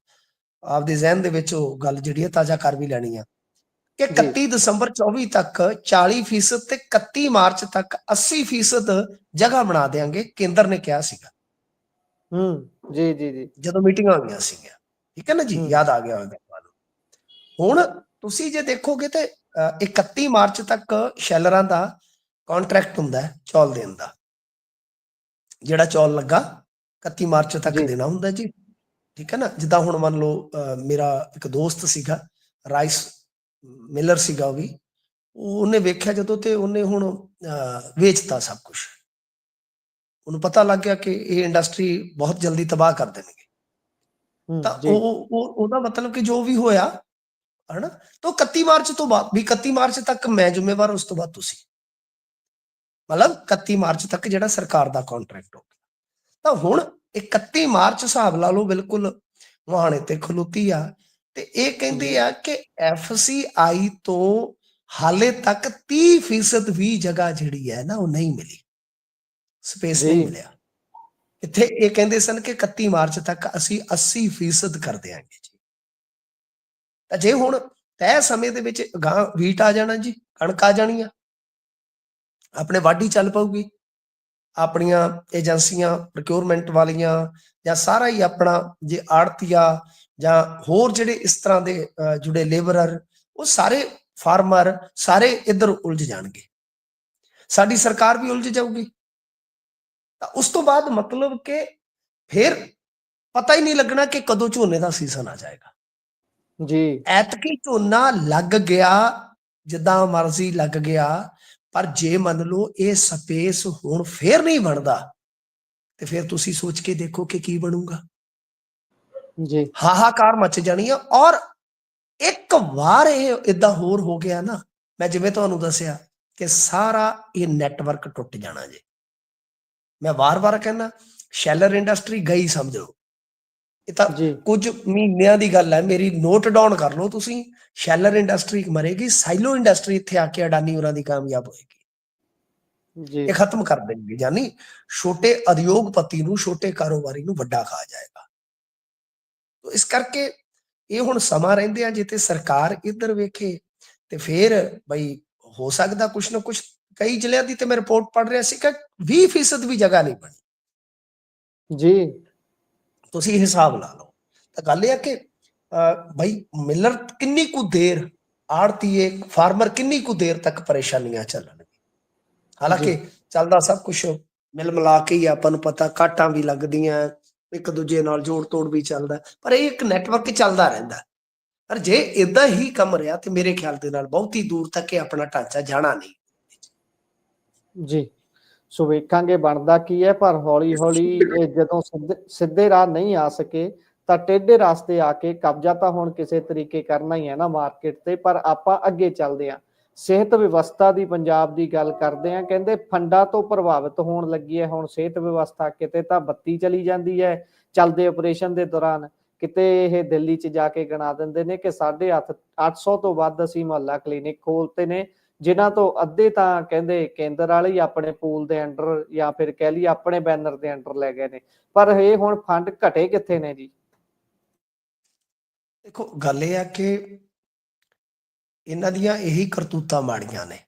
ਆਪਦੇ ਜ਼ਿਹਨ ਦੇ ਵਿੱਚ ਉਹ ਗੱਲ ਜਿਹੜੀ ਹੈ ਤਾਜ਼ਾ ਕਰ ਵੀ ਲੈਣੀ ਆ, ਕਿ 31 ਦਸੰਬਰ 24 ਤੱਕ 40% ਤੇ 31 ਮਾਰਚ ਤੱਕ 80% ਜਗ੍ਹਾ ਬਣਾ ਦੇਾਂਗੇ, ਕੇਂਦਰ ਨੇ ਕਿਹਾ ਸੀਗਾ। ਜੀ ਜੀ ਜੀ, ਜਦੋਂ ਮੀਟਿੰਗਾਂ ਹੋਈਆਂ ਸੀਗੀਆਂ, ਠੀਕ ਹੈ ਨਾ ਜੀ, ਯਾਦ ਆ ਗਿਆ ਹੋਵੇਗਾ ਤੁਹਾਨੂੰ। ਹੁਣ ਤੁਸੀਂ ਜੇ ਦੇਖੋਗੇ ਤੇ 31 ਮਾਰਚ ਤੱਕ ਸ਼ੈਲਰਾਂ ਦਾ ਕੰਟਰੈਕਟ ਹੁੰਦਾ ਹੈ ਚੌਲ ਦੇਣ ਦਾ। ਜਿਹੜਾ ਚੌਲ ਲੱਗਾ 31 ਮਾਰਚ ਤੱਕ ਦੇਣਾ ਹੁੰਦਾ ਜੀ, ਠੀਕ ਹੈ ਨਾ। ਜਿੱਦਾਂ ਹੁਣ ਮੰਨ ਲਓ ਮੇਰਾ ਇੱਕ ਦੋਸਤ ਸੀਗਾ, ਰਾਈਸ ਮਿਲਰ ਸੀਗਾ, ਉਹ ਵੀ ਉਹਨੇ ਵੇਖਿਆ ਜਦੋਂ, ਤੇ ਉਹਨੇ ਹੁਣ ਵੇਚਤਾ ਸਭ ਕੁਝ। ਉਹਨੂੰ ਪਤਾ ਲੱਗ ਗਿਆ ਕਿ ਇਹ ਇੰਡਸਟਰੀ ਬਹੁਤ ਜਲਦੀ ਤਬਾਹ ਕਰ ਦੇਣਗੇ। ਤਾਂ ਉਹਦਾ ਮਤਲਬ ਕਿ ਜੋ ਵੀ ਹੋਇਆ ਹਨਾ, ਤਾਂ 31 ਮਾਰਚ ਤੋਂ ਬਾਅਦ ਵੀ 31 ਮਾਰਚ ਤੱਕ ਮੈਂ ਜ਼ਿੰਮੇਵਾਰ, ਉਸ ਤੋਂ ਬਾਅਦ ਤੁਸੀਂ, ਮਤਲਬ 31 ਮਾਰਚ ਤੱਕ ਜਿਹੜਾ ਸਰਕਾਰ ਦਾ ਕੰਟਰੈਕਟ ਹੋ ਗਿਆ। ਤਾਂ ਹੁਣ 31 ਮਾਰਚ ਹਿਸਾਬ ਲਾ ਲਓ, ਬਿਲਕੁਲ ਮੁਹਾਣੇ ਤੇ ਖਲੋਤੀ ਆ, ਤੇ ਇਹ ਕਹਿੰਦੇ ਆ ਕਿ FCI ਤੋਂ ਹਾਲੇ ਤੱਕ 30% ਵੀ ਜਗ੍ਹਾ ਜਿਹੜੀ ਹੈ ਨਾ ਉਹ ਨਹੀਂ ਮਿਲੀ, ਸਪੇਸ ਨਹੀਂ ਮਿਲਿਆ। ਇੱਥੇ ਇਹ ਕਹਿੰਦੇ ਸਨ ਕਿ 31 ਮਾਰਚ ਤੱਕ ਅਸੀਂ 80% ਕਰ ਦਿਆਂਗੇ ਜੀ। ਤਾਂ ਜੇ ਹੁਣ ਤੈਅ ਸਮੇਂ ਦੇ ਵਿੱਚ ਗਾਂ ਵੀਟ ਆ ਜਾਣਾ ਜੀ, ਕਣਕ ਆ ਜਾਣੀ ਆ, ਆਪਣੇ ਵਾਢੀ ਚੱਲ ਪਊਗੀ, ਆਪਣੀਆਂ ਏਜੰਸੀਆਂ ਪ੍ਰੋਕਿਉਰਮੈਂਟ ਵਾਲੀਆਂ ਜਾਂ ਸਾਰਾ ਹੀ ਆਪਣਾ, ਜੇ ਆੜਤੀਆ ਜਾਂ ਹੋਰ ਜਿਹੜੇ ਇਸ ਤਰ੍ਹਾਂ ਦੇ ਜੁੜੇ ਲੇਬਰਰ, ਉਹ ਸਾਰੇ ਫਾਰਮਰ ਸਾਰੇ ਇੱਧਰ ਉਲਝ ਜਾਣਗੇ, ਸਾਡੀ ਸਰਕਾਰ ਵੀ ਉਲਝ ਜਾਊਗੀ। ਤਾਂ ਉਸ ਤੋਂ ਬਾਅਦ ਮਤਲਬ ਕਿ ਫਿਰ ਪਤਾ ਹੀ ਨਹੀਂ ਲੱਗਣਾ ਕਿ ਕਦੋਂ ਝੋਨੇ ਦਾ ਸੀਜ਼ਨ ਆ ਜਾਏਗਾ ਜੀ। ਐਤਕੀ ਝੋਨਾ ਲੱਗ ਗਿਆ, ਜਿੱਦਾਂ ਮਰਜ਼ੀ ਲੱਗ ਗਿਆ, ਪਰ ਜੇ ਮੰਨ ਲਓ ਇਹ ਸਪੇਸ ਹੁਣ ਫੇਰ ਨਹੀਂ ਬਣਦਾ, ਤੇ ਫਿਰ ਤੁਸੀਂ ਸੋਚ ਕੇ ਦੇਖੋ ਕਿ ਕੀ ਬਣੂਗਾ ਜੀ। ਹਾਹਾਕਾਰ ਮਚ ਜਾਣੀ ਆ। ਔਰ ਇੱਕ ਵਾਰ ਇਹ ਇਦਾਂ ਹੋਰ ਹੋ ਗਿਆ ਨਾ, ਮੈਂ ਜਿਵੇਂ ਤੁਹਾਨੂੰ ਦੱਸਿਆ ਕਿ ਸਾਰਾ ਇਹ ਨੈਟਵਰਕ ਟੁੱਟ ਜਾਣਾ ਜੀ। ਮੈਂ ਵਾਰ-ਵਾਰ ਕਹਿੰਦਾ, ਸ਼ੈਲਰ ਇੰਡਸਟਰੀ ਗਈ ਸਮਝ ਲਓ। ਇਹ ਤਾਂ ਕੁਝ ਮਹੀਨਿਆਂ ਦੀ ਗੱਲ ਹੈ, ਮੇਰੀ ਨੋਟ ਡਾਊਨ ਕਰ ਲਓ ਤੁਸੀਂ। ਸ਼ੈਲਰ ਇੰਡਸਟਰੀ ਮਰੇਗੀ, ਸਾਈਲੋ ਇੰਡਸਟਰੀ ਇੱਥੇ ਆ ਕੇ ਅਡਾਨੀ ਹੋਰਾਂ ਦੀ ਕਾਮਯਾਬ ਹੋਏਗੀ। ਇਹ ਖਤਮ ਕਰ ਦੇਣਗੇ, ਯਾਨੀ ਛੋਟੇ ਉਦਯੋਗਪਤੀ ਨੂੰ, ਛੋਟੇ ਕਾਰੋਬਾਰੀ ਨੂੰ ਵੱਡਾ ਖਾ ਜਾਏਗਾ। ਇਸ ਕਰਕੇ ਇਹ ਹੁਣ ਸਮਾਂ ਰਹਿੰਦੇ ਆ, ਜਿੱਥੇ ਸਰਕਾਰ ਇੱਧਰ ਵੇਖੇ ਤੇ ਫਿਰ ਬਈ ਹੋ ਸਕਦਾ ਕੁਛ ਨਾ ਕੁਛ। ਕਈ ਜ਼ਿਲ੍ਹਿਆਂ ਦੀ ਤੇ ਮੈਂ ਰਿਪੋਰਟ ਪੜ੍ਹ ਰਿਹਾ ਸੀ ਕਿ 20% ਵੀ ਜਗ੍ਹਾ ਨਹੀਂ ਬਣੀ ਜੀ। ਤੁਸੀਂ ਹਿਸਾਬ ਲਾ ਲਓ। ਤਾਂ ਗੱਲ ਇਹ ਆ ਕਿ ਬਈ ਮਿਲਰ ਕਿੰਨੀ ਕੁ ਦੇਰ, ਆੜਤੀਏ, ਫਾਰਮਰ ਕਿੰਨੀ ਕੁ ਦੇਰ ਤੱਕ ਪਰੇਸ਼ਾਨੀਆਂ ਚੱਲਣਗੀਆਂ। ਹਾਲਾਂਕਿ ਚੱਲਦਾ ਸਭ ਕੁਛ ਮਿਲ ਮਿਲਾ ਕੇ ਹੀ, ਆਪਾਂ ਨੂੰ ਪਤਾ ਕਾਟਾਂ ਵੀ ਲੱਗਦੀਆਂ, ਇੱਕ ਦੂਜੇ ਨਾਲ ਜੋੜ ਤੋੜ ਵੀ ਚੱਲਦਾ, ਪਰ ਇਹ ਇੱਕ ਨੈਟਵਰਕ ਚੱਲਦਾ ਰਹਿੰਦਾ। ਪਰ ਜੇ ਇਦਾਂ ਹੀ ਕੰਮ ਰਿਹਾ ਤੇ ਮੇਰੇ ਖਿਆਲ ਦੇ ਨਾਲ ਬਹੁਤੀ ਦੂਰ ਤੱਕ ਇਹ ਆਪਣਾ ਢਾਂਚਾ ਜਾਣਾ ਨਹੀਂ ਜੀ। ਸੋ ਵੇਖਾਂਗੇ ਬਣਦਾ ਕੀ ਹੈ, ਪਰ ਹੌਲੀ ਹੌਲੀ ਇਹ ਜਦੋਂ ਸਿੱਧੇ ਰਾਹ ਨਹੀਂ ਆ ਸਕੇ, ਤਾਂ ਟੇਢੇ ਰਾਸਤੇ ਆ ਕੇ ਕਬਜ਼ਾ ਤਾਂ ਹੁਣ ਕਿਸੇ ਤਰੀਕੇ ਕਰਨਾ ਹੀ ਹੈ ਨਾ ਮਾਰਕੀਟ ਤੇ। ਪਰ ਆਪਾਂ ਅੱਗੇ ਚੱਲਦੇ ਹਾਂ, ਸਿਹਤ ਵਿਵਸਥਾ ਦੀ ਪੰਜਾਬ ਦੀ ਗੱਲ ਕਰਦੇ ਹਾਂ। ਕਹਿੰਦੇ ਫੰਡਾਂ ਤੋਂ ਪ੍ਰਭਾਵਿਤ ਹੋਣ ਲੱਗੀ ਹੈ ਹੁਣ ਸਿਹਤ ਵਿਵਸਥਾ। ਕਿਤੇ ਤਾਂ ਬੱਤੀ ਚਲੀ ਜਾਂਦੀ ਹੈ ਚੱਲਦੇ ਆਪਰੇਸ਼ਨ ਦੇ ਦੌਰਾਨ, ਕਿਤੇ ਇਹ ਦਿੱਲੀ 'ਚ ਜਾ ਕੇ ਗਿਣਾ ਦਿੰਦੇ ਨੇ ਕਿ 850 ਤੋਂ ਵੱਧ ਅਸੀਂ ਮੁਹੱਲਾ ਕਲੀਨਿਕ ਖੋਲਤੇ ਨੇ, ਜਿਨ੍ਹਾਂ ਤੋਂ ਅੱਧੇ ਤਾਂ ਕਹਿੰਦੇ ਕੇਂਦਰ ਵਾਲੇ ਹੀ ਆਪਣੇ ਪੂਲ ਦੇ ਅੰਡਰ, ਜਾਂ ਫਿਰ ਕਹਿ ਲਈਏ ਆਪਣੇ ਬੈਨਰ ਦੇ ਅੰਡਰ ਲੈ ਗਏ ਨੇ। ਪਰ ਇਹ ਹੁਣ ਫੰਡ ਘਟੇ ਕਿੱਥੇ ਨੇ ਜੀ? ਦੇਖੋ ਗੱਲ ਇਹ ਆ ਕਿ ਇਹਨਾਂ ਦੀਆਂ ਇਹੀ ਕਰਤੂਤਾਂ ਮਾੜੀਆਂ ਨੇ।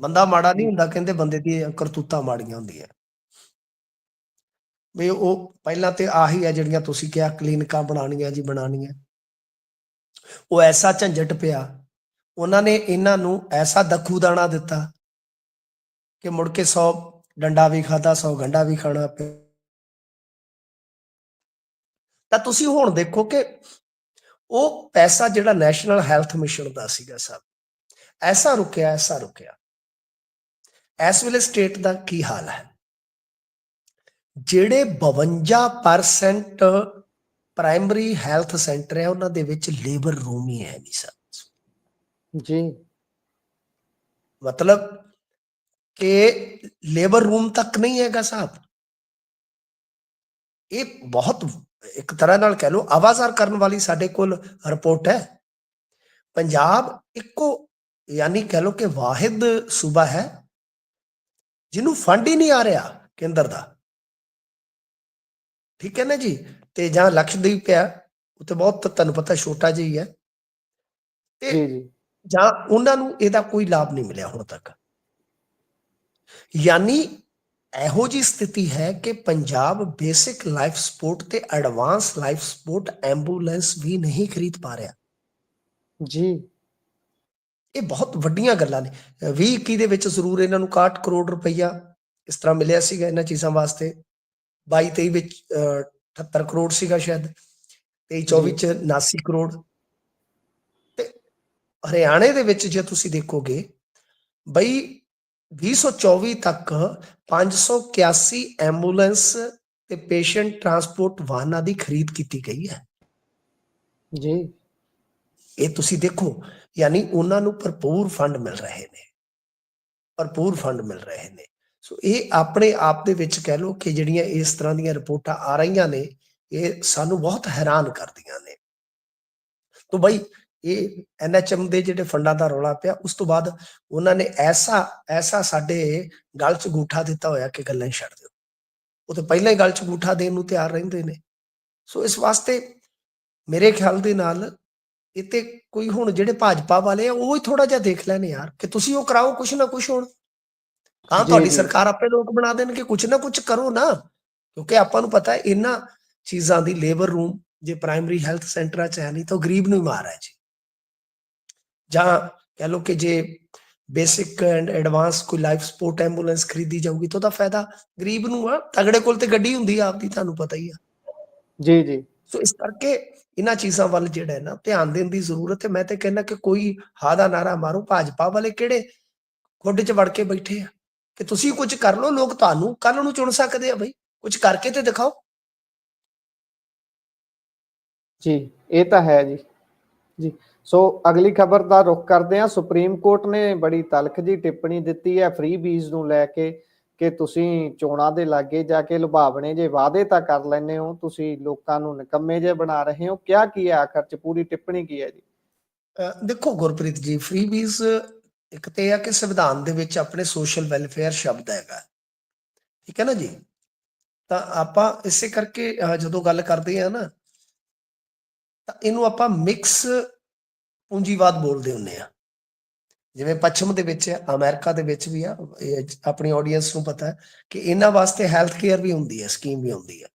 ਬੰਦਾ ਮਾੜਾ ਨਹੀਂ ਹੁੰਦਾ, ਕਹਿੰਦੇ ਬੰਦੇ ਦੀ ਕਰਤੂਤਾਂ ਮਾੜੀਆਂ ਹੁੰਦੀਆਂ। ਵੀ ਉਹ ਪਹਿਲਾਂ ਤੇ ਆਹੀ ਆ ਜਿਹੜੀਆਂ ਤੁਸੀਂ ਕਿਹਾ, ਕਲੀਨਿਕਾਂ ਬਣਾਉਣੀਆਂ ਜੀ, ਬਣਾਉਣੀਆਂ। ਉਹ ਐਸਾ ਝੰਜਟ ਪਿਆ, ਉਹਨਾਂ ਨੇ ਇਹਨਾਂ ਨੂੰ ਐਸਾ ਦਖੂਦਾਣਾ ਦਿੱਤਾ ਕਿ ਮੁੜ ਕੇ 100 ਡੰਡਾ ਵੀ ਖਾਦਾ, 100 ਗੰਡਾ ਵੀ ਖਾਣਾ ਪਿਆ। ਤਾਂ ਤੁਸੀਂ ਹੁਣ ਦੇਖੋ ਕਿ ਉਹ ਪੈਸਾ ਜਿਹੜਾ ਨੈਸ਼ਨਲ ਹੈਲਥ ਮਿਸ਼ਨ ਦਾ ਸੀਗਾ ਸਭ ਐਸਾ ਰੁਕਿਆ, ਐਸਾ ਰੁਕਿਆ। ਇਸ ਵੇਲੇ ਸਟੇਟ ਦਾ ਕੀ ਹਾਲ ਹੈ? ਜਿਹੜੇ 52% ਪ੍ਰਾਇਮਰੀ ਹੈਲਥ ਸੈਂਟਰ ਹੈ ਉਹਨਾਂ ਦੇ ਵਿੱਚ ਲੇਬਰ ਰੂਮ ਹੀ ਹੈ ਨਹੀਂ ਸਰ ਜੀ। ਮਤਲਬ ਕਿ ਲੇਬਰ ਰੂਮ ਤੱਕ ਨਹੀਂ ਹੈਗਾ ਸਾਹਿਬ। ਇਹ ਬਹੁਤ ਇੱਕ ਤਰ੍ਹਾਂ ਨਾਲ ਕਹਿ ਲਓ ਆਵਾਜ਼ਾਰ ਕਰਨ ਵਾਲੀ ਸਾਡੇ ਕੋਲ ਰਿਪੋਰਟ ਹੈ। ਪੰਜਾਬ ਇੱਕੋ ਯਾਨੀ ਕਹਿ ਲਓ ਕਿ ਵਾਹਿਦ ਸੂਬਾ ਹੈ ਜਿਹਨੂੰ ਫੰਡ ਹੀ ਨਹੀਂ ਆ ਰਿਹਾ ਕੇਂਦਰ ਦਾ। ਠੀਕ ਹੈ ਨਾ ਜੀ। ਤੇ ਜਾਂ ਲਕਸ਼ਦੀਪ ਹੈ ਉੱਥੇ ਬਹੁਤ ਤੁਹਾਨੂੰ ਪਤਾ ਛੋਟਾ ਜਿਹਾ ਹੀ ਹੈ, ਤੇ ਜੀ ਜੀ ਜਾਂ ਉਹਨਾਂ ਨੂੰ ਇਹਦਾ ਕੋਈ ਲਾਭ ਨਹੀਂ ਮਿਲਿਆ ਹੁਣ ਤੱਕ। ਯਾਨੀ ਇਹੋ ਜੀ ਸਥਿਤੀ ਹੈ ਕਿ ਪੰਜਾਬ ਬੇਸਿਕ ਲਾਈਫ ਸਪੋਰਟ ਤੇ ਐਡਵਾਂਸ ਲਾਈਫ ਸਪੋਰਟ ਐਂਬੂਲੈਂਸ ਵੀ ਨਹੀਂ ਖਰੀਦ ਪਾ ਰਿਹਾ ਜੀ। ਇਹ ਬਹੁਤ ਵੱਡੀਆਂ ਗੱਲਾਂ ਨੇ। 2021 ਦੇ ਵਿੱਚ ਜ਼ਰੂਰ ਇਹਨਾਂ ਨੂੰ 61 ਕਰੋੜ ਰੁਪਈਆ ਇਸ ਤਰ੍ਹਾਂ ਮਿਲਿਆ ਸੀਗਾ ਇਹਨਾਂ ਚੀਜ਼ਾਂ ਵਾਸਤੇ। 22-23 ਵਿੱਚ 78 ਕਰੋੜ ਸੀਗਾ ਸ਼ਾਇਦ, 23-24 ਚ 79 ਕਰੋੜ। ਤੇ ਹਰਿਆਣੇ ਦੇ ਵਿੱਚ ਜੇ ਤੁਸੀਂ ਦੇਖੋਗੇ ਬਈ 2024 ਤੱਕ 581 ਐਂਬੂਲੈਂਸ ਤੇ ਪੇਸ਼ੈਂਟ ਟਰਾਂਸਪੋਰਟ ਵਾਹਨਾਂ ਦੀ ਖਰੀਦ ਕੀਤੀ ਗਈ ਹੈ ਜੀ। ਇਹ ਤੁਸੀਂ ਦੇਖੋ, ਯਾਨੀ ਉਹਨਾਂ ਨੂੰ ਭਰਪੂਰ ਫੰਡ ਮਿਲ ਰਹੇ ਨੇ, ਭਰਪੂਰ ਫੰਡ ਮਿਲ ਰਹੇ ਨੇ। ਸੋ ਇਹ ਆਪਣੇ ਆਪ ਦੇ ਵਿੱਚ ਕਹਿ ਲਓ ਕਿ ਜਿਹੜੀਆਂ ਇਸ ਤਰ੍ਹਾਂ ਦੀਆਂ ਰਿਪੋਰਟਾਂ ਆ ਰਹੀਆਂ ਨੇ ਇਹ ਸਾਨੂੰ ਬਹੁਤ ਹੈਰਾਨ ਕਰਦੀਆਂ ਨੇ। ਤਾਂ ਬਈ ਇਹ NHM ਦੇ ਜਿਹੜੇ ਫੰਡਾਂ ਦਾ ਰੌਲਾ ਪਿਆ, ਉਸ ਤੋਂ ਬਾਅਦ ਉਹਨਾਂ ਨੇ ਐਸਾ ਸਾਡੇ ਗਲ 'ਚ ਗੂਠਾ ਦਿੱਤਾ ਹੋਇਆ ਕਿ ਗੱਲਾਂ ਹੀ ਛੱਡ ਦਿਓ। ਉਹ ਤਾਂ ਪਹਿਲਾਂ ਹੀ ਗਲ 'ਚ ਗੂਠਾ ਦੇਣ ਨੂੰ ਤਿਆਰ ਰਹਿੰਦੇ ਨੇ। ਸੋ ਇਸ ਵਾਸਤੇ ਮੇਰੇ ਖਿਆਲ ਦੇ ਨਾਲ ਇਹ ਤੇ ਕੋਈ ਹੁਣ ਜਿਹੜੇ ਭਾਜਪਾ ਵਾਲੇ ਆ ਉਹ ਹੀ ਥੋੜਾ ਜਿਹਾ ਦੇਖ ਲੈਣ ਯਾਰ, ਕਿ ਤੁਸੀਂ ਉਹ ਕਰਾਓ ਕੁਛ ਨਾ ਕੁਛ। ਹੁਣ ਹਾਂ ਤੁਹਾਡੀ ਸਰਕਾਰ ਆਪੇ ਲੋਕ ਬਣਾ ਦੇਣਗੇ, ਕੁਛ ਨਾ ਕੁਛ ਕਰੋ ਨਾ। ਕਿਉਂਕਿ ਆਪਾਂ ਨੂੰ ਪਤਾ ਹੈ ਇਹਨਾਂ ਚੀਜ਼ਾਂ ਦੀ ਲੇਬਰ ਰੂਮ ਜੇ ਪ੍ਰਾਇਮਰੀ ਹੈਲਥ ਸੈਂਟਰਾਂ 'ਚ ਹੈ ਨਹੀਂ ਤਾਂ ਗਰੀਬ ਨੂੰ ਹੀ ਮਾਰ ਹੈ ਜੀ। ਜਾਂ ਕਹਿ ਲਓ ਕਿ ਜੇ ਬੇਸਿਕ ਐਂਡ ਐਡਵਾਂਸ ਕੋਈ ਲਾਈਫ ਸਪੋਰਟ ਐਂਬੂਲੈਂਸ ਖਰੀਦੀ ਜਾਊਗੀ ਤਾਂ ਉਹਦਾ ਫਾਇਦਾ ਗਰੀਬ ਨੂੰ ਆ। ਤਗੜੇ ਕੋਲ ਤੇ ਗੱਡੀ ਹੁੰਦੀ ਆ ਆਪਦੀ, ਤੁਹਾਨੂੰ ਪਤਾ ਹੀ ਆ। ਜੀ ਜੀ। ਸੋ ਇਸ ਕਰਕੇ ਇਹਨਾਂ ਚੀਜ਼ਾਂ ਵੱਲ ਜਿਹੜਾ ਹੈ ਨਾ ਧਿਆਨ ਦੇਣ ਦੀ ਜ਼ਰੂਰਤ ਹੈ। ਮੈਂ ਤੇ ਕਹਿੰਦਾ ਕਿ ਕੋਈ ਹਾਂ ਦਾ ਨਾਰਾ ਮਾਰੋ। ਭਾਜਪਾ ਵਾਲੇ ਕਿਹੜੇ ਖੁੱਡ 'ਚ ਵੜ ਕੇ ਬੈਠੇ ਆ ਕਿ ਤੁਸੀਂ ਕੁਝ ਕਰ ਲਓ, ਲੋਕ ਤੁਹਾਨੂੰ ਕੱਲ ਨੂੰ ਚੁਣ ਸਕਦੇ ਆ। ਬਈ ਕੁਝ ਕਰਕੇ ਤੇ ਦਿਖਾਓ। ਜੀ ਇਹ ਤਾਂ ਹੈ ਜੀ। ਜੀ ਸੋ ਅਗਲੀ ਖਬਰ ਦਾ ਰੁਖ ਕਰਦੇ ਹਾਂ। ਸੁਪਰੀਮ ਕੋਰਟ ਨੇ ਬੜੀ ਤਲਖ ਜੀ ਟਿੱਪਣੀ ਦਿੱਤੀ ਹੈ ਫ੍ਰੀ ਬੀਜ ਨੂੰ ਲੈ ਕੇ ਕਿ ਤੁਸੀਂ ਚੋਣਾਂ ਦੇ ਲਾਗੇ ਜਾ ਕੇ ਲੁਭਾਵਣੇ ਜੇ ਵਾਅਦੇ ਤਾਂ ਕਰ ਲੈਂਦੇ ਹੋ, ਤੁਸੀਂ ਲੋਕਾਂ ਨੂੰ ਨਿਕੰਮੇ ਜੇ ਬਣਾ ਰਹੇ ਹੋ। ਕਿਆ ਕੀ ਹੈ ਆਖਰ ਚ ਪੂਰੀ ਟਿੱਪਣੀ ਕੀ ਹੈ ਜੀ? ਦੇਖੋ ਗੁਰਪ੍ਰੀਤ ਜੀ, ਫ੍ਰੀ ਬੀਜ਼ ਇੱਕ ਤੇ ਇਹ ਆ ਕਿ ਸੰਵਿਧਾਨ ਦੇ ਵਿੱਚ ਆਪਣੇ ਸੋਸ਼ਲ ਵੈਲਫੇਅਰ ਸ਼ਬਦ ਹੈਗਾ, ਠੀਕ ਹੈ ਨਾ ਜੀ। ਤਾਂ ਆਪਾਂ ਇਸੇ ਕਰਕੇ ਜਦੋਂ ਗੱਲ ਕਰਦੇ ਆ ਨਾ ਤਾਂ ਇਹਨੂੰ ਆਪਾਂ ਮਿਕਸ ਪੂੰਜੀਵਾਦ ਬੋਲਦੇ ਹੁੰਦੇ ਆ। ਜਿਵੇਂ ਪੱਛਮ ਦੇ ਵਿੱਚ ਹੈ, ਅਮਰੀਕਾ ਦੇ ਵਿੱਚ ਵੀ ਆ, ਆਪਣੀ ਆਡੀਅנס ਨੂੰ ਪਤਾ ਹੈ ਕਿ ਇਹਨਾਂ ਵਾਸਤੇ ਹੈਲਥ ਕੇਅਰ ਵੀ ਹੁੰਦੀ ਹੈ, ਸਕੀਮ ਵੀ ਹੁੰਦੀ ਹੈ,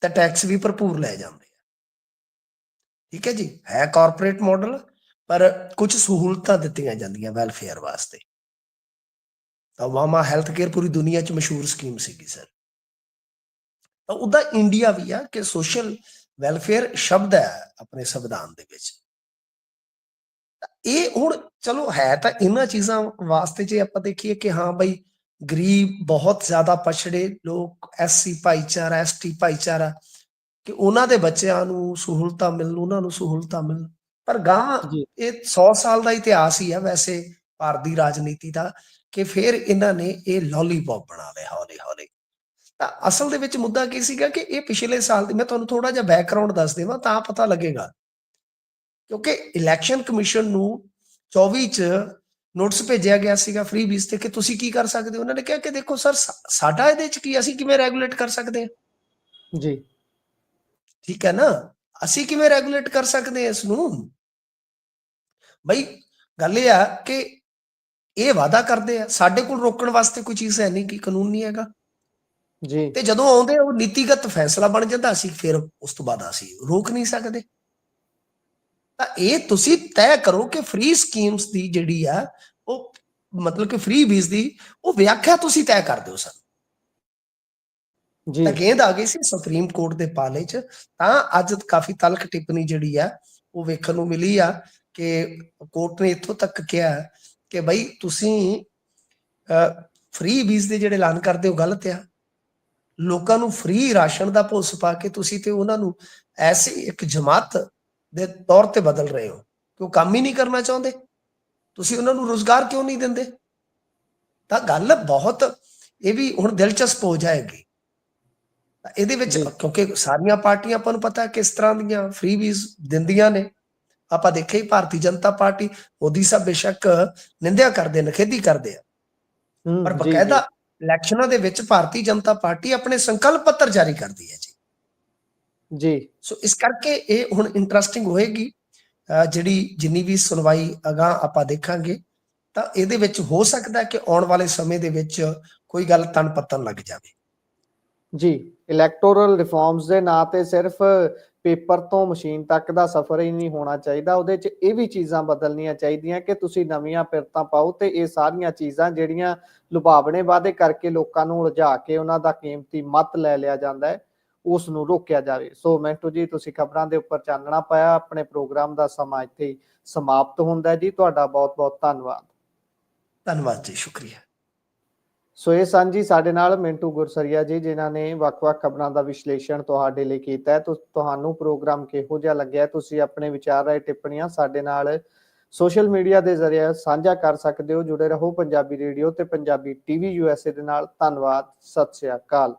ਤਾਂ ਟੈਕਸ ਵੀ ਭਰਪੂਰ ਲੈ ਜਾਂਦੇ ਆ। ਠੀਕ ਹੈ ਜੀ, ਹੈ ਕਾਰਪੋਰੇਟ ਮਾਡਲ, ਪਰ ਕੁਝ ਸਹੂਲਤਾਂ ਦਿੱਤੀਆਂ ਜਾਂਦੀਆਂ ਵੈਲਫੇਅਰ ਵਾਸਤੇ। ਤਾਂ ਵਾਮਾ ਹੈਲਥ ਕੇਅਰ ਪੂਰੀ ਦੁਨੀਆ 'ਚ ਮਸ਼ਹੂਰ ਸਕੀਮ ਸੀਗੀ ਸਰ। ਤਾਂ ਉਹਦਾ ਇੰਡੀਆ ਵੀ ਆ ਕਿ ਸੋਸ਼ਲ ਵੈਲਫੇਅਰ ਸ਼ਬਦ ਹੈ ਆਪਣੇ ਸੰਵਿਧਾਨ ਦੇ ਵਿੱਚ। ਇਹ ਹੁਣ ਚਲੋ ਹੈ ਤਾਂ ਇਹਨਾਂ ਚੀਜ਼ਾਂ ਵਾਸਤੇ ਜੇ ਆਪਾਂ ਦੇਖੀਏ ਕਿ ਹਾਂ ਬਈ ਗਰੀਬ ਬਹੁਤ ਜ਼ਿਆਦਾ ਪਛੜੇ ਲੋਕ, SC ਭਾਈਚਾਰਾ, ST ਭਾਈਚਾਰਾ, ਕਿ ਉਹਨਾਂ ਦੇ ਬੱਚਿਆਂ ਨੂੰ ਸਹੂਲਤਾਂ ਮਿਲਣ, ਉਹਨਾਂ ਨੂੰ ਸਹੂਲਤਾਂ ਮਿਲਣ। ਪਰ ਗਾਂ ਇਹ 100 ਸਾਲ ਦਾ ਇਤਿਹਾਸ ਹੀ ਆ ਵੈਸੇ ਭਾਰਤ ਦੀ ਰਾਜਨੀਤੀ ਦਾ, ਕਿ ਫਿਰ ਇਹਨਾਂ ਨੇ ਇਹ ਲੋਲੀਪੌਪ ਬਣਾ ਲਿਆ ਹੌਲੀ ਹੌਲੀ। ਤਾਂ ਅਸਲ ਦੇ ਵਿੱਚ ਮੁੱਦਾ ਕੀ ਸੀਗਾ ਕਿ ਇਹ ਪਿਛਲੇ ਸਾਲ ਦੀ, ਮੈਂ ਤੁਹਾਨੂੰ ਥੋੜਾ ਜਿਹਾ ਬੈਕਗਰਾਉਂਡ ਦੱਸ ਦੇਵਾਂ ਤਾਂ ਪਤਾ ਲੱਗੇਗਾ। ਕਿਉਂਕਿ ਇਲੈਕਸ਼ਨ ਕਮਿਸ਼ਨ ਨੂੰ 24 ਚ ਨੋਟਿਸ ਭੇਜਿਆ ਗਿਆ ਸੀਗਾ ਫ੍ਰੀ ਬੀਜ਼ ਤੇ ਕਿ ਤੁਸੀਂ ਕੀ ਕਰ ਸਕਦੇ ਹੋ। ਉਹਨਾਂ ਨੇ ਕਿਹਾ ਕਿ ਦੇਖੋ ਸਰ, ਸਾਡਾ ਇਹਦੇ ਚ ਕੀ, ਅਸੀਂ ਕਿਵੇਂ ਰੈਗੂਲੇਟ ਕਰ ਸਕਦੇ ਹਾਂ ਜੀ। ਠੀਕ ਹੈ ਨਾ, ਅਸੀਂ ਕਿਵੇਂ ਰੈਗੂਲੇਟ ਕਰ ਸਕਦੇ ਹਾਂ ਇਸ ਨੂੰ। ਬਈ ਗੱਲ ਇਹ ਆ ਕਿ ਇਹ ਵਾਅਦਾ ਕਰਦੇ ਆ, ਸਾਡੇ ਕੋਲ ਰੋਕਣ ਵਾਸਤੇ ਕੋਈ ਚੀਜ਼ ਹੈ ਨਹੀਂ, ਕਿ ਕਾਨੂੰਨ ਨਹੀਂ ਹੈਗਾ ਜੀ। ਤੇ ਜਦੋਂ ਆਉਂਦੇ ਉਹ ਨੀਤੀਗਤ ਫੈਸਲਾ ਬਣ ਜਾਂਦਾ, ਅਸੀਂ ਫਿਰ ਉਸ ਤੋਂ ਬਾਅਦ ਅਸੀਂ ਰੋਕ ਨਹੀਂ ਸਕਦੇ। ਤਾਂ ਇਹ ਤੁਸੀਂ ਤੈਅ ਕਰੋ ਕਿ ਫ੍ਰੀ ਸਕੀਮਸ ਦੀ ਜਿਹੜੀ ਆ ਉਹ ਮਤਲਬ ਕਿ ਫ੍ਰੀ ਵੀਜ਼ ਦੀ ਉਹ ਵਿਆਖਿਆ ਤੁਸੀਂ ਤੈਅ ਕਰ ਦਿਓ ਸਰ। ਜੀ ਤਾਂ ਗੇਂਦ ਆ ਗਈ ਸੀ ਸੁਪਰੀਮ ਕੋਰਟ ਦੇ ਪਾਲੇ 'ਚ। ਤਾਂ ਅੱਜ ਕਾਫੀ ਤਲਖ ਟਿੱਪਣੀ ਜਿਹੜੀ ਆ ਉਹ ਵੇਖਣ ਨੂੰ ਮਿਲੀ ਆ ਕਿ ਕੋਰਟ ਨੇ ਇੱਥੋਂ ਤੱਕ ਕਿਹਾ ਕਿ ਬਈ ਤੁਸੀਂ ਫ੍ਰੀ ਵੀਜ਼ ਦੇ ਜਿਹੜੇ ਐਲਾਨ ਕਰਦੇ ਹੋ ਗਲਤ ਆ। ਲੋਕਾਂ ਨੂੰ ਫ੍ਰੀ ਰਾਸ਼ਨ ਦਾ ਭੁੱਸ ਪਾ ਕੇ ਤੁਸੀਂ ਤੇ ਉਹਨਾਂ ਨੂੰ ਐਸੀ ਇੱਕ ਜਮਾਤ ਦੇ ਤੌਰ ਤੇ ਬਦਲ ਰਹੇ ਹੋ ਕਿ ਉਹ ਕੰਮ ਹੀ ਨਹੀਂ ਕਰਨਾ ਚਾਹੁੰਦੇ। ਤੁਸੀਂ ਉਹਨਾਂ ਨੂੰ ਰੁਜ਼ਗਾਰ ਕਿਉਂ ਨਹੀਂ ਦਿੰਦੇ? ਤਾਂ ਗੱਲ ਬਹੁਤ ਇਹ ਵੀ ਹੁਣ ਦਿਲਚਸਪ ਹੋ ਜਾਏਗੀ। ਇਹਦੇ ਵਿੱਚ ਕਿਉਂਕਿ ਸਾਰੀਆਂ ਪਾਰਟੀਆਂ ਆਪਾਂ ਨੂੰ ਪਤਾ ਕਿਸ ਤਰ੍ਹਾਂ ਦੀਆਂ ਫ੍ਰੀ ਵੀਜ਼ ਦਿੰਦੀਆਂ ਨੇ। ਆਪਾਂ ਦੇਖਿਆ ਹੀ ਭਾਰਤੀ ਜਨਤਾ ਪਾਰਟੀ, ਮੋਦੀ ਸਾਹਿਬ ਬੇਸ਼ੱਕ ਨਿੰਦਿਆ ਕਰਦੇ, ਨਖੇਦੀ ਕਰਦੇ ਆ, ਪਰ ਬਕਾਇਦਾ ਇਲੈਕਸ਼ਨਾਂ ਦੇ ਵਿੱਚ ਭਾਰਤੀ ਜਨਤਾ ਪਾਰਟੀ ਆਪਣੇ ਸੰਕਲਪ ਪੱਤਰ ਜਾਰੀ ਕਰਦੀ ਹੈ ਜੀ। ਸੋ ਇਸ ਕਰਕੇ ਇਹ ਹੁਣ ਇੰਟਰਸਟਿੰਗ ਹੋਏਗੀ ਜਿਹੜੀ ਜਿੰਨੀ ਵੀ ਸੁਣਵਾਈ ਅਗਾਂਹ ਆਪਾਂ ਦੇਖਾਂਗੇ। ਤਾਂ ਇਹਦੇ ਵਿੱਚ ਹੋ ਸਕਦਾ ਕਿ ਆਉਣ ਵਾਲੇ ਸਮੇਂ ਦੇ ਵਿੱਚ ਕੋਈ ਗੱਲ ਤਣ ਪੱਤਣ ਲੱਗ ਜਾਵੇ ਜੀ। ਇਲੈਕਟੋਰਲ ਰਿਫਾਰਮਸ ਦੇ ਨਾਂ ਤੇ ਸਿਰਫ ਪੇਪਰ ਤੋਂ ਮਸ਼ੀਨ ਤੱਕ ਦਾ ਸਫ਼ਰ ਹੀ ਨਹੀਂ ਹੋਣਾ ਚਾਹੀਦਾ, ਉਹਦੇ 'ਚ ਇਹ ਵੀ ਚੀਜ਼ਾਂ ਬਦਲਣੀਆਂ ਚਾਹੀਦੀਆਂ ਕਿ ਤੁਸੀਂ ਨਵੀਆਂ ਪਿਰਤਾਂ ਪਾਓ ਤੇ ਇਹ ਸਾਰੀਆਂ ਚੀਜ਼ਾਂ ਜਿਹੜੀਆਂ ਲੁਭਾਵਣੇ ਵਾਅਦੇ ਕਰਕੇ ਲੋਕਾਂ ਨੂੰ ਉਲਝਾ ਕੇ ਉਹਨਾਂ ਦਾ ਕੀਮਤੀ ਮੱਤ ਲੈ ਲਿਆ ਜਾਂਦਾ ਹੈ, ਉਸ ਨੂੰ ਰੋਕਿਆ ਜਾਵੇ। ਸੋ ਮਿੰਟੂ ਜੀ, ਤੁਸੀਂ ਖਬਰਾਂ ਦੇ ਉੱਪਰ ਚਾਨਣਾ ਪਾਇਆ। ਆਪਣੇ ਪ੍ਰੋਗਰਾਮ ਦਾ ਸਮਾਂ ਇੱਥੇ ਹੀ ਸਮਾਪਤ ਹੁੰਦਾ ਜੀ। ਤੁਹਾਡਾ ਬਹੁਤ ਬਹੁਤ ਧੰਨਵਾਦ। ਧੰਨਵਾਦ ਜੀ, ਸ਼ੁਕਰੀਆ। ਸੋ ਇਹ ਸਨ ਜੀ ਸਾਡੇ ਨਾਲ ਮਿੰਟੂ ਗੁਰਸਰੀਆ ਜੀ, ਜਿਨ੍ਹਾਂ ਨੇ ਵੱਖ-ਵੱਖ ਖਬਰਾਂ ਦਾ ਵਿਸ਼ਲੇਸ਼ਣ ਤੁਹਾਡੇ ਲਈ ਕੀਤਾ ਹੈ। ਤੁਹਾਨੂੰ ਪ੍ਰੋਗਰਾਮ ਕਿਹੋ ਜਿਹਾ ਲੱਗਿਆ? ਤੁਸੀਂ ਆਪਣੇ ਵਿਚਾਰ ਰਾਏ ਟਿੱਪਣੀਆਂ ਸਾਡੇ ਨਾਲ ਸੋਸ਼ਲ ਮੀਡੀਆ ਦੇ ਜ਼ਰੀਏ ਸਾਂਝਾ ਕਰ ਸਕਦੇ ਹੋ। ਜੁੜੇ ਰਹੋ ਪੰਜਾਬੀ ਰੇਡੀਓ ਤੇ ਪੰਜਾਬੀ ਟੀਵੀ USA ਦੇ ਨਾਲ। ਧੰਨਵਾਦ। ਸਤਿ ਸ਼੍ਰੀ ਅਕਾਲ।